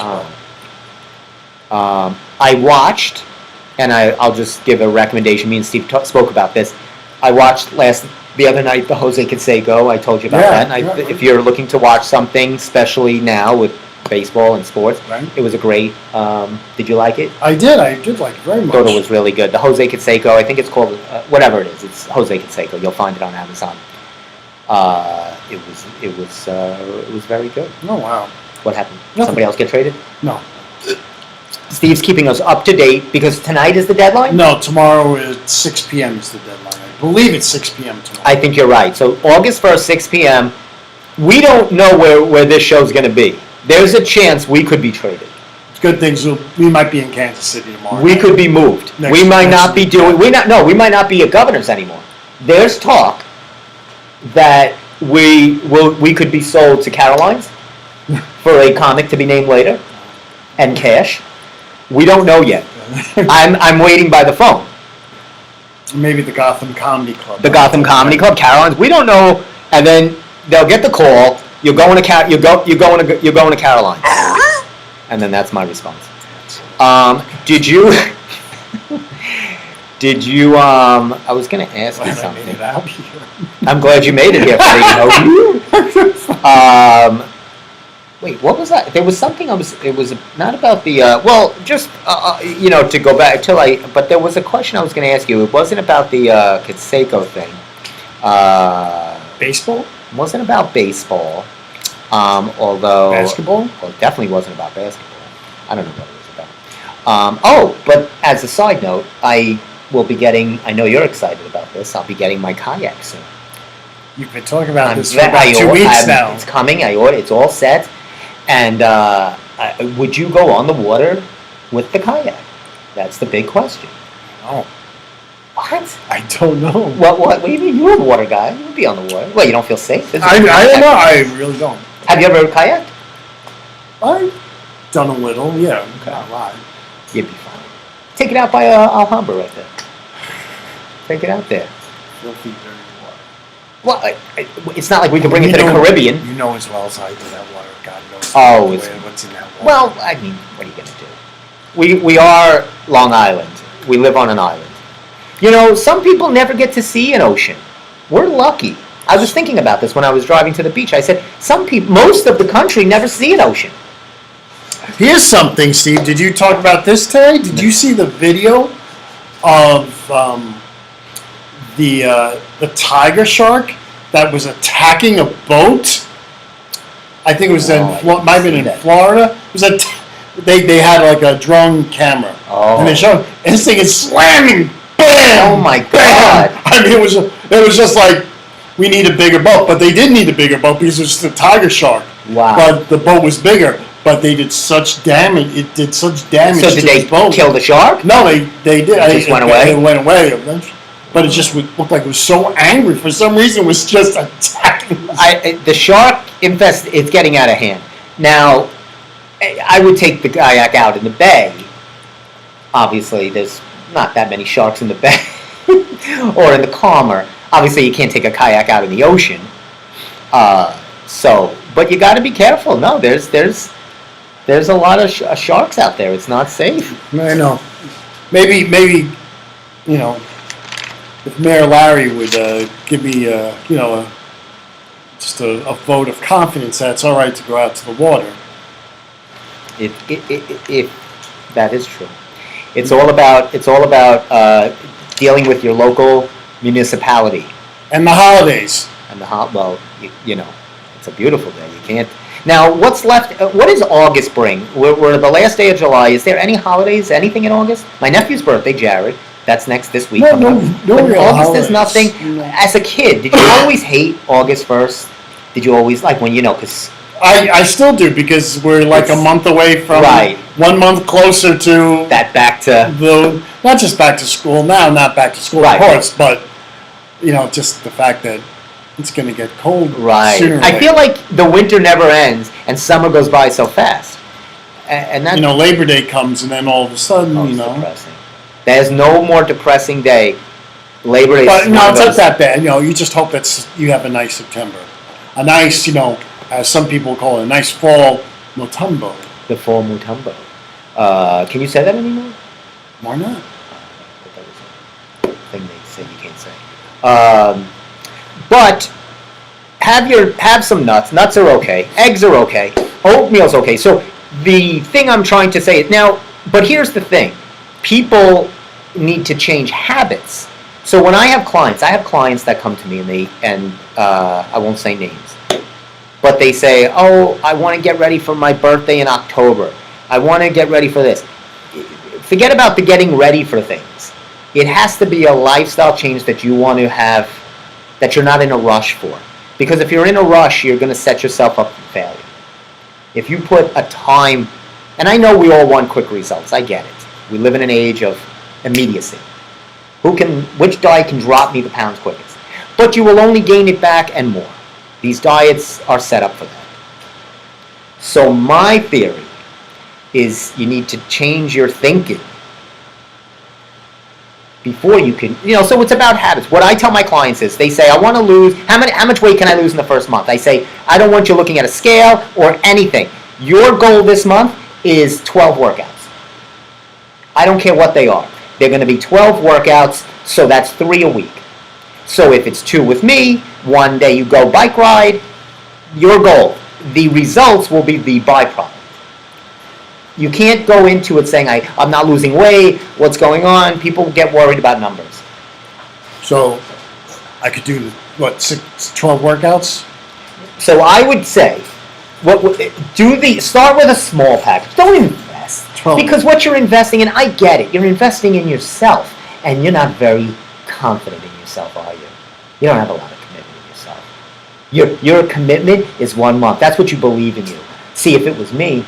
I watched. And I'll just give a recommendation. Me and Steve spoke about this. I watched the other night the Jose Canseco. I told you about that. And if you're looking to watch something, especially now with baseball and sports, right. It was a great. Did you like it? I did like it very much. I thought it was really good. The Jose Canseco. I think it's called whatever it is. It's Jose Canseco. You'll find it on Amazon. It was very good. Oh wow! What happened? Nothing. Somebody else get traded? No. Steve's keeping us up to date because tonight is the deadline? No, tomorrow at 6 p.m. is the deadline. I believe it's 6 p.m. tomorrow. I think you're right. So August 1st, 6 p.m. We don't know where this show's going to be. There's a chance we could be traded. Good things. We might be in Kansas City tomorrow. We could be moved. We might not be doing. We might not be at Governors anymore. There's talk that we could be sold to Caroline's for a comic to be named later and cash. We don't know yet. I'm waiting by the phone. Maybe the Gotham Comedy Club. The Gotham Comedy Club, Caroline's. We don't know, and then they'll get the call. You're going to Caroline's, and then that's my response. Did you? I was going to ask you something. I made it out here. I'm glad you made it here. So wait, what was that? There was something it was not about the, just, to go back but there was a question I was going to ask you. It wasn't about the Canseco thing. Baseball? It wasn't about baseball, although... Basketball? Well, it definitely wasn't about basketball. I don't know what it was about. But as a side note, I will be getting, I know you're excited about this, I'll be getting my kayak soon. You've been talking about this for about 2 weeks now. It's coming, it's all set. And would you go on the water with the kayak? That's the big question. Oh. What? I don't know. What do you mean? You're a water guy. You'll be on the water. Well, you don't feel safe? I don't know. I really don't. Have you ever kayaked? I've done a little, yeah. Okay. Not a lot. You'd be fine. Take it out by Alhambra right there. Take it out there. Filthy, dirty water. Well, it's not like we can bring it to the Caribbean. You know as well as I do that water. God knows what's in that water. Well, I mean, what are you going to do? We are Long Island. We live on an island. Some people never get to see an ocean. We're lucky. I was thinking about this when I was driving to the beach. I said, most of the country never see an ocean. Here's something, Steve. Did you talk about this today? Did you see the video of the tiger shark that was attacking a boat. I think it was might have been in Florida. It was they had like a drone camera, and they showed, and this thing is slamming, bam! Oh my bam! God! I mean, it was just like, we need a bigger boat, but they did need a bigger boat because it was the tiger shark. Wow! But the boat was bigger, but they did such damage. It did such damage. So to did they the boat. kill the shark? No, they did. It just went away. It went away eventually. But it just looked like it was so angry. For some reason, it was just attacking. The shark it's getting out of hand. Now, I would take the kayak out in the bay. Obviously, there's not that many sharks in the bay or in the calmer. Obviously, you can't take a kayak out in the ocean. But you got to be careful. No, there's a lot of sharks out there. It's not safe. I know. Maybe, you know, if Mayor Larry would give me, just a vote of confidence that it's all right to go out to the water. If that is true, it's all about dealing with your local municipality And the holidays. and you know, it's a beautiful day. You can't. Now, what's left? What does August bring? We're the last day of July. Is there any holidays? Anything in August? My nephew's birthday, Jared. That's this week. No But real August holidays. is nothing. No. As a kid, did you always hate August 1st? Did you always like when because I still do, because we're like a month away from, Right. 1 month closer to that back to not just back to school now, not back to school, Right. of course, but, just the fact that it's going to get cold right? sooner or I later. feel like the winter never ends and summer goes by so fast, and that Labor Day comes, and then all of a sudden, it's depressing. There's no more depressing day. Labor Day. But no, it's not that bad. You just hope that you have a nice September, a nice, as some people call it, a nice fall motumbo. The fall mutumbo. Can you say that anymore? Why not? That was a thing they say you can't say. But have some nuts. Nuts are okay. Eggs are okay. Oatmeal's okay. So the thing I'm trying to say is now. But here's the thing: people need to change habits. So when I have clients that come to me and I won't say names, but they say, "Oh, I want to get ready for my birthday in October. I want to get ready for this." Forget about the getting ready for things. It has to be a lifestyle change that you want to have, that you're not in a rush for. Because if you're in a rush, you're going to set yourself up for failure. If you put a time, and I know we all want quick results, I get it. We live in an age of immediacy. Which diet can drop me the pounds quickest? But you will only gain it back and more. These diets are set up for that. So my theory is you need to change your thinking before you can, so it's about habits. What I tell my clients is, they say, I want to lose, how much weight can I lose in the first month? I say, I don't want you looking at a scale or anything. Your goal this month is 12 workouts. I don't care what they are. They're going to be 12 workouts, so that's 3 a week. So if it's 2 with me, one day you go bike ride, your goal. The results will be the byproduct. You can't go into it saying, I'm not losing weight, what's going on? People get worried about numbers. So I could do, 12 workouts? So I would say, start with a small package. Don't invest. 12. Because what you're investing in, I get it, you're investing in yourself, and you're not very confident in yourself, are you? You don't have a lot of commitment in yourself. Your commitment is 1 month. That's what you believe in you. See, if it was me,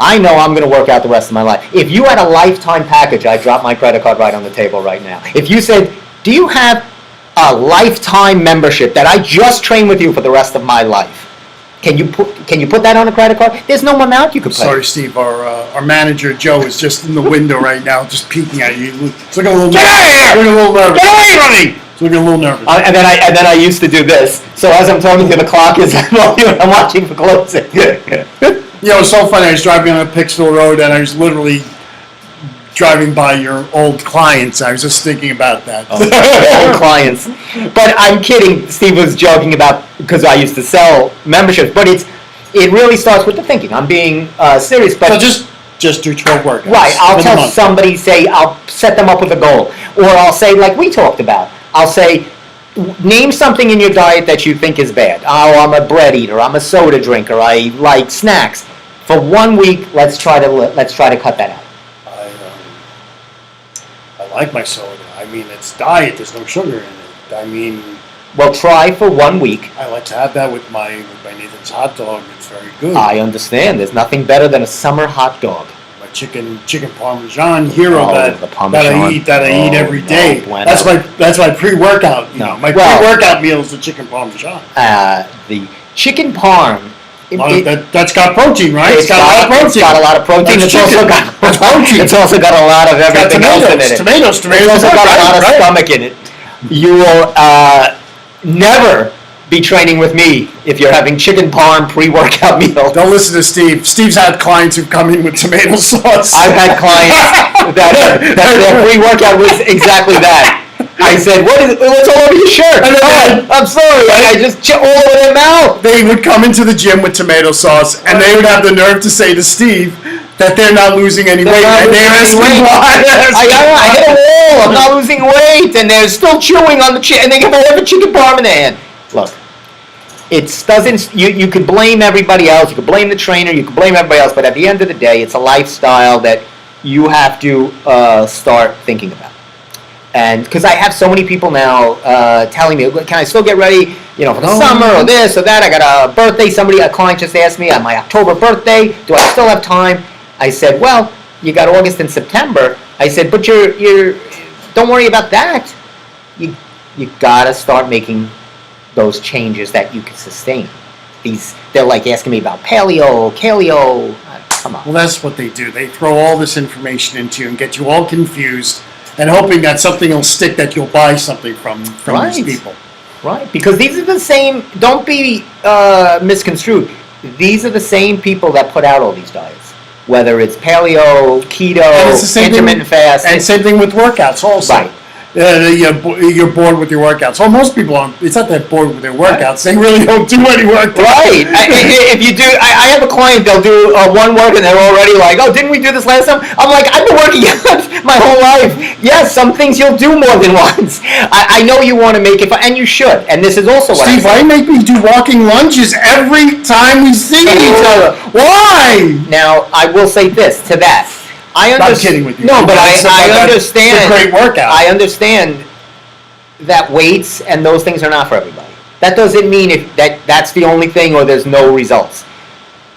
I know I'm going to work out the rest of my life. If you had a lifetime package, I'd drop my credit card right on the table right now. If you said, do you have a lifetime membership that I just train with you for the rest of my life? Can you put that on a credit card? There's no amount you could pay. Sorry, Steve. Our manager Joe is just in the window right now, just peeking at you. It's looking a little nervous. Get out of here! Looking a little nervous. Get away from me! It's looking a little nervous. And then I used to do this. So as I'm talking to the clock, I'm watching for closing. It was so funny. I was driving on Picksville Road, and I was literally driving by your old clients. I was just thinking about that. Old clients. But I'm kidding. Steve was joking about, because I used to sell memberships. But it really starts with the thinking. I'm being serious. But So just do 12 workouts. right. I'll for the tell month. somebody, I'll set them up with a goal. Or I'll say, like we talked about, I'll say, Name something in your diet that you think is bad. Oh, I'm a bread eater. I'm a soda drinker. I like snacks. For 1 week, let's try to cut that out. I like my soda. I mean, it's diet. There's no sugar in it. I mean, Well, try for 1 week. I like to have that with my Nathan's hot dog. It's very good. I understand. There's nothing better than a summer hot dog. My chicken Parmesan hero Oh, that the Parmesan. I eat every Oh, day. no bueno. That's my pre-workout. No. My Well- pre-workout meal is the chicken Parmesan. The chicken parm. That's got protein, right? It's got a lot of protein. It's got a lot of protein. That's It's also chicken. got That's protein. It's also got a lot of It's got everything else in it. tomatoes. It's also got a lot of stomach in it. You will never be training with me if you're having chicken parm pre-workout meal. Don't listen to Steve. Steve's had clients who've come in with tomato sauce. I've had clients that their pre-workout was exactly that. I said, what's all over your shirt? I'm sorry, I just all over their mouth. They would come into the gym with tomato sauce, and they would have the nerve to say to Steve that they're not losing any weight. And they're asking why. I hit a wall. I'm not losing weight, and they're still chewing on the chicken, and they have a chicken parm in their hand. Look, it doesn't. You could blame everybody else. You could blame the trainer. You could blame everybody else. But at the end of the day, it's a lifestyle that you have to start thinking about. And because I have so many people now telling me, can I still get ready, for the summer or this or that? I got a birthday. A client just asked me on my October birthday, do I still have time? I said, well, you got August and September. I said, but you're don't worry about that. You gotta start making those changes that you can sustain. They're like asking me about paleo. Come on. Well, that's what they do. They throw all this information into you and get you all confused, and hoping that something will stick, that you'll buy something from Right. these people. Right, because these are the same, don't be misconstrued, these are the same people that put out all these diets. Whether it's paleo, keto, And it's the same intermittent fast. And same thing with workouts also. Right. You're bored with your workouts. Well, most people aren't. It's not that bored with their workouts. They really don't do any work. Right. If you do, I have a client, they'll do one work and they're already like, oh, didn't we do this last time? I'm like, I've been working out my whole life. Yes, some things you'll do more than once. I know you want to make it fun, and you should. And this is also what Steve, why make me do walking lunges every time we see each other? Why? Now, I will say this to that. I'm kidding with you. No, but I understand. It's a great workout. I understand that weights and those things are not for everybody. That doesn't mean that's the only thing or there's no results.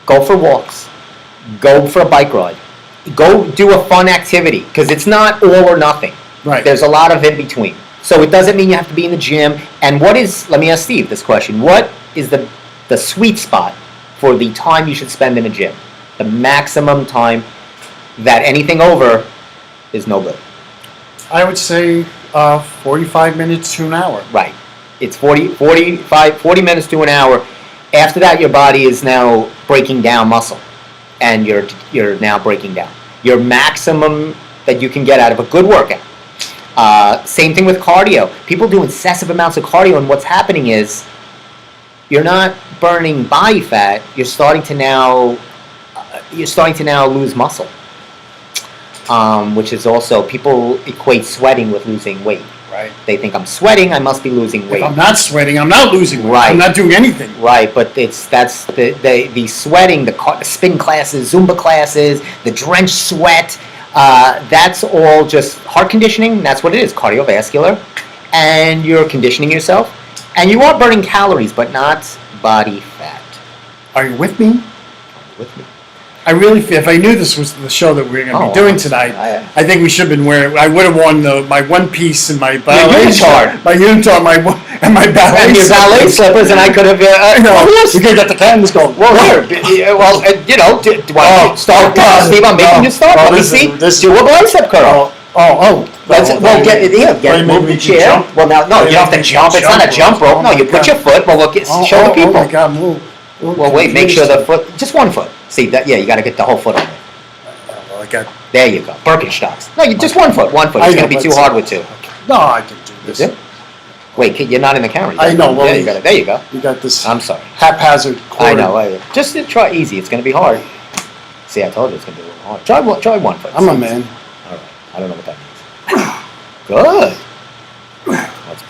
Go for walks. Go for a bike ride. Go do a fun activity, because it's not all or nothing. Right. There's a lot of in between. So it doesn't mean you have to be in the gym. And let me ask Steve this question. What is the sweet spot for the time you should spend in a gym? The maximum time that anything over is no good. I would say 45 minutes to an hour. Right. It's 40 minutes to an hour. After that, your body is now breaking down muscle, and you're now breaking down. Your maximum that you can get out of a good workout. Same thing with cardio. People do excessive amounts of cardio, and what's happening is you're not burning body fat. You're starting to now lose muscle. Which is also, people equate sweating with losing weight. Right. They think I'm sweating, I must be losing weight. If I'm not sweating, I'm not losing weight. Right. I'm not doing anything. Right, but that's the sweating, the spin classes, Zumba classes, the drenched sweat. That's all just heart conditioning. That's what it is, cardiovascular, and you're conditioning yourself, and you are burning calories, but not body fat. Are you with me? Are you with me? I really feel, if I knew this was the show that we were going to be doing tonight, I think we should have been wearing, I would have worn my one piece and my ballet unitard. My unitard, and my ballet And your ballet slippers, and I could have. You could get the candles going. Well, here. Well, start, Steve. I'm making you start. Let me see. Do a bicep curl. Move the chair. Well, now, no, you don't have to jump. It's not a jump rope. No, you put your foot. Well, look, show the people. Oh my God, move. Well, wait. Make sure the foot, just one foot. See that? Yeah, you got to get the whole foot on there. Well, I got. There you go. Birkenstocks. No, you just one foot. It's going to be too hard with two. No, I can do this. Is it? Wait, you're not in the camera. I know. Well, there you go. You got this. I'm sorry. Haphazard. I know. Just try easy. It's going to be hard. See, I told you it's going to be a little hard. Try one foot. I'm a man. All right. I don't know what that means. Good.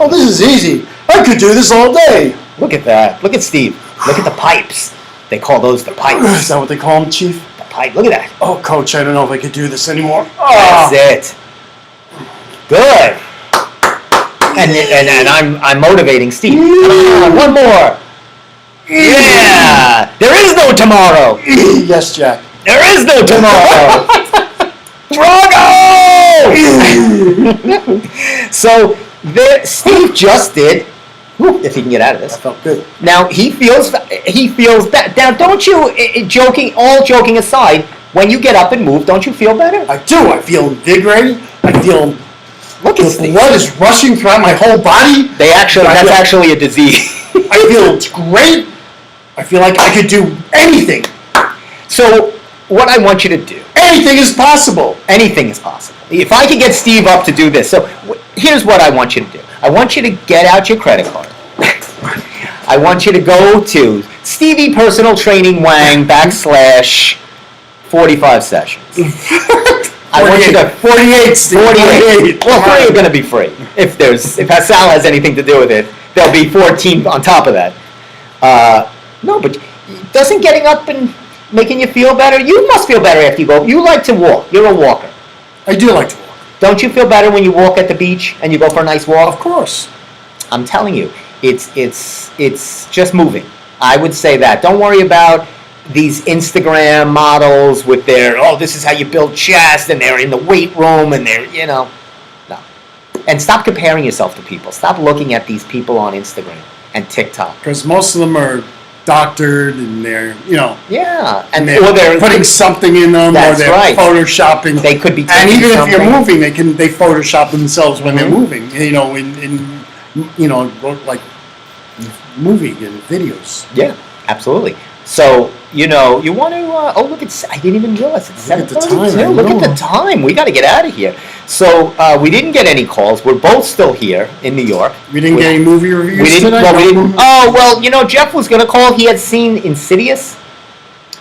Oh, this is easy. I could do this all day. Look at that. Look at Steve. Look at the pipes. They call those the Is pipes. that what they call them, Chief? The pipe. Look at that. Oh, Coach, I don't know if I could do this anymore. That's it. Good. And I'm motivating Steve. Come on, one more. Yeah. There is no tomorrow. Yes, Jack. There is no tomorrow. Drago! So Steve just did. If he can get out of That this. felt good. Now he feels that. Now, don't you? All joking aside, when you get up and move, don't you feel better? I do. I feel invigorated. I feel Look at the Steve. blood is rushing throughout my whole body. That's actually a disease. I feel great. I feel like I could do anything. So what I want you to do. Anything is possible. Anything is possible. If I could get Steve up to do this. So here's what I want you to do. I want you to get out your credit card. I want you to go to Stevie Personal Training Wang / 45 sessions. I want you to 48, Steve. 48. Well, 3 are going to be free. If Sal has anything to do with it, there'll be 14 on top of that. No, but doesn't getting up and making you feel better? You must feel better after you go. You like to walk. You're a walker. I do like to walk. Don't you feel better when you walk at the beach and you go for a nice walk? Of course. I'm telling you, it's just moving. I would say that. Don't worry about these Instagram models with their, this is how you build chest, and they're in the weight room, and they're, no. And stop comparing yourself to people. Stop looking at these people on Instagram and TikTok. Because most of them are doctored and they're, Yeah, and or they're putting something in them, That's or they're right. photoshopping. They could be And taking even if something. you're moving, they Photoshop themselves when they're Mhm. moving. In like movie and videos. Yeah, absolutely. So, you want to, look at, I didn't even realize it's Look at the 7:32. time, I Look at know. the time. We got to get out of here. So, we didn't get any calls. We're both still here in New York. We didn't get any movie reviews We didn't, tonight? well, we No didn't, movie- Jeff was going to call. He had seen Insidious,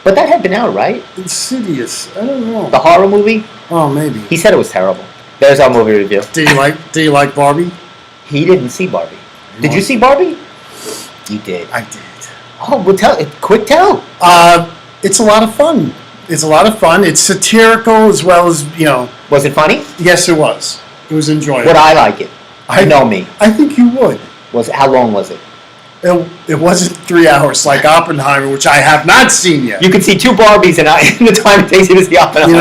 but that had been out, right? Insidious. I don't know. The horror movie. Oh, maybe. He said it was terrible. There's our movie review. Do you like Barbie? He didn't see Barbie. Did you see Barbie? You did. I did. Oh, well, quick tell. It's a lot of fun. It's satirical as well as, Was it funny? yes, it was. It was enjoyable. Would I like it? I know me. I think you would. How long was it? It wasn't 3 hours like Oppenheimer, which I have not seen yet. You could see 2 Barbies in the time it takes you to see Oppenheimer.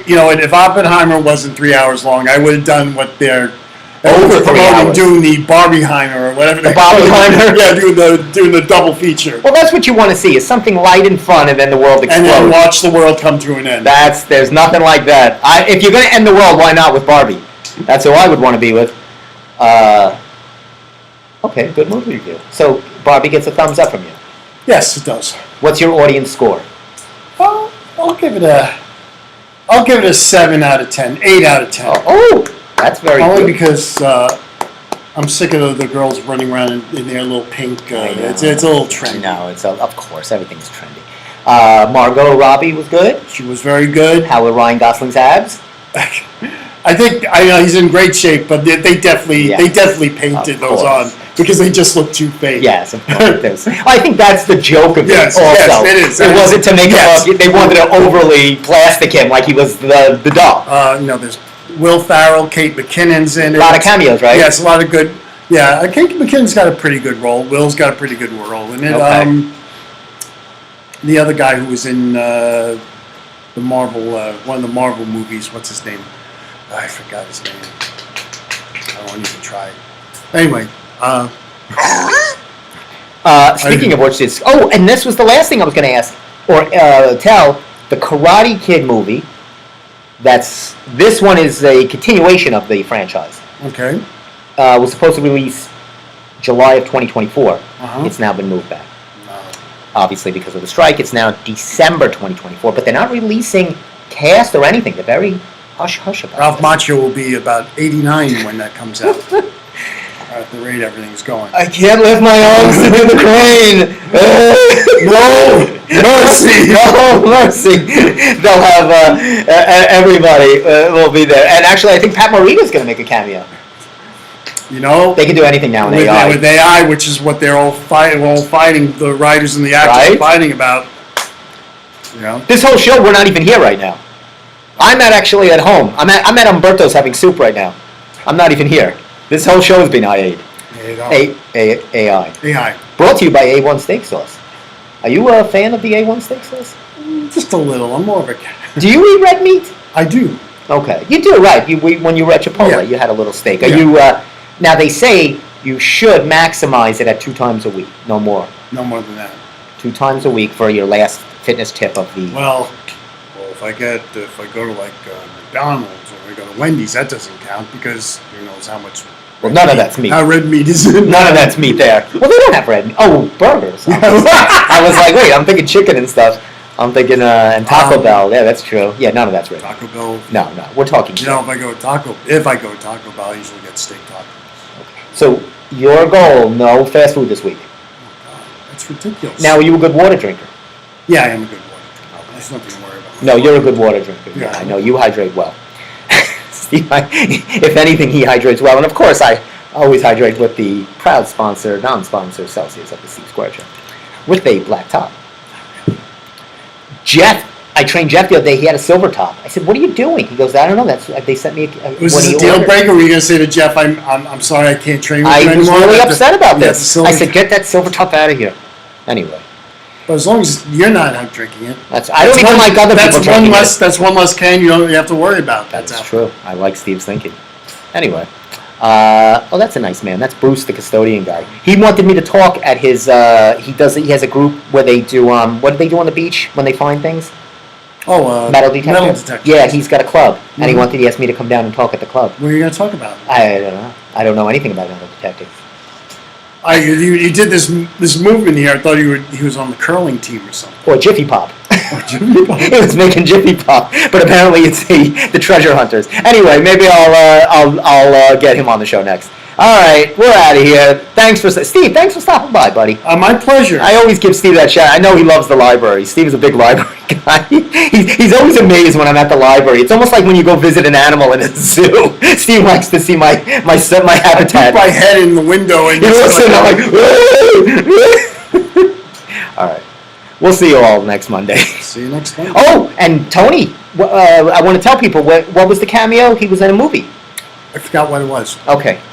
You know what? If Oppenheimer wasn't 3 hours long, I would have done what they're Over 3 promoting, hours. doing the Barbieheimer or whatever. The Barbieheimer? Yeah, doing the double feature, Well, that's what you want to see, is something light and fun, and then the world and explodes. then watch the world come to an end. There's nothing like that. If you're going to end the world, why not with Barbie? That's who I would want to be with. Okay, good movie review. So Barbie gets a thumbs up from you. Yes, it does. What's your audience score? I'll give it a 7 out of 10, 8 out of 10. Oh, that's very Only good. because I'm sick of the girls running around in their little pink. I know. It's a little trendy. No, of course, everything's trendy. Margot Robbie was good. She was very good. How were Ryan Gosling's abs? I know he's in great shape, but they definitely painted Of those course. on because they just look too fake. Yes, of course it is. I think that's the joke of Yes, it also. yes, it is. It wasn't to make Yes. him look, they wanted to overly plastic him like he was the doll. There's Will Ferrell, Kate McKinnon's in it. A lot of cameos, right? Yes, a lot of good. Yeah, Kate McKinnon's got a pretty good role. Will's got a pretty good role in it. Okay. The other guy who was in the Marvel, one of the Marvel movies, what's his name? I forgot his name. I won't even try. Anyway, Speaking of which, and this was the last thing I was going to ask or tell. The Karate Kid movie. This one is a continuation of the franchise. okay. Was supposed to release July of 2024. Uh-huh. It's now been moved back. Obviously, because of the strike, it's now December 2024. But they're not releasing cast or anything. They're very hush-hush about Ralph this. Macchio will be about 89 when that comes out. At the rate everything's going. I can't lift my arms to do the crane. No mercy. No mercy. They'll have everybody will be there. And actually, I think Pat Morita's going to make a cameo. You know, They can do anything now in with, AI. with AI, which is what they're all fighting. The writers and the actors Right? are fighting about. You know, This whole show, we're not even here right now. I'm actually at home. I'm at Umberto's having soup right now. I'm not even here. This whole show has been IA'd. there you go. AI. AI, Brought to you by A1 Steak Sauce. Are you a fan of the A1 Steak Sauce? just a little. I'm more of a. Do you eat red meat? I do. Okay, you do, right. When you were at Chipotle, Yeah. you had a little steak. Are Yeah. you, now they say you should maximize it at 2 times a week, no more. No more than that. 2 times a week for your last fitness tip of the... Well, if I go to like McDonald's or I go to Wendy's, that doesn't count because who knows how much. Well, none of that's meat. How red meat is in? None of that's meat there. Well, they don't have red meat. Oh, burgers. I was like, wait, I'm thinking chicken and stuff. I'm thinking, and Taco Bell. Yeah, that's true. Yeah, none of that's red. Taco Bell. No, we're talking. You know, if I go to Taco Bell, I usually get steak tacos. So, your goal, no fast food this week. Oh God, that's ridiculous. Now, are you a good water drinker? yeah, I am a good one. There's nothing to worry about. No, you're a good water drinker. Yeah, Yeah. I know. You hydrate well. Steve, if anything, he hydrates well. And of course, I always hydrate with the proud sponsor, non-sponsor, Celsius at the Steve Square Gym with a black top. Jeff, I trained Jeff the other day. He had a silver top. I said, "What are you doing?" He goes, "I don't know. They sent me. Was what this do a you deal order?" breaker? Were you going to say to Jeff, I'm sorry I can't train with you I was anymore? really That the- upset about yeah, the this. silver- I said, "Get that silver top out of here." Anyway, But as long as you're not out drinking it. I don't even like other people drinking it. That's one less can you have to worry about. That's true. I like Steve's thinking. Anyway, that's a nice man. That's Bruce, the custodian guy. He wanted me to talk at his. He has a group where they do. What do they do on the beach when they find things? Oh, Metal detector. Metal detector. Yeah, he's got a club, and Mhm. he asked me to come down and talk at the club. What are you going to talk about? I don't know. I don't know anything about metal detecting. You did this movement here. I thought he was on the curling team or something. Or Jiffy Pop. He was making Jiffy Pop, but apparently it's the treasure hunters. Anyway, maybe I'll get him on the show next. All right, we're out of here. Steve. Thanks for stopping by, buddy. My pleasure. I always give Steve that shout. I know he loves the library. Steve is a big library guy. He's always amazed when I'm at the library. It's almost like when you go visit an animal in a zoo. Steve likes to see my habitat. Put my head in the window and He looks in, I'm like, all right. We'll see you all next Monday. See you next time. Oh, and Tony, I want to tell people what was the cameo? He was in a movie. I forgot what it was. Okay,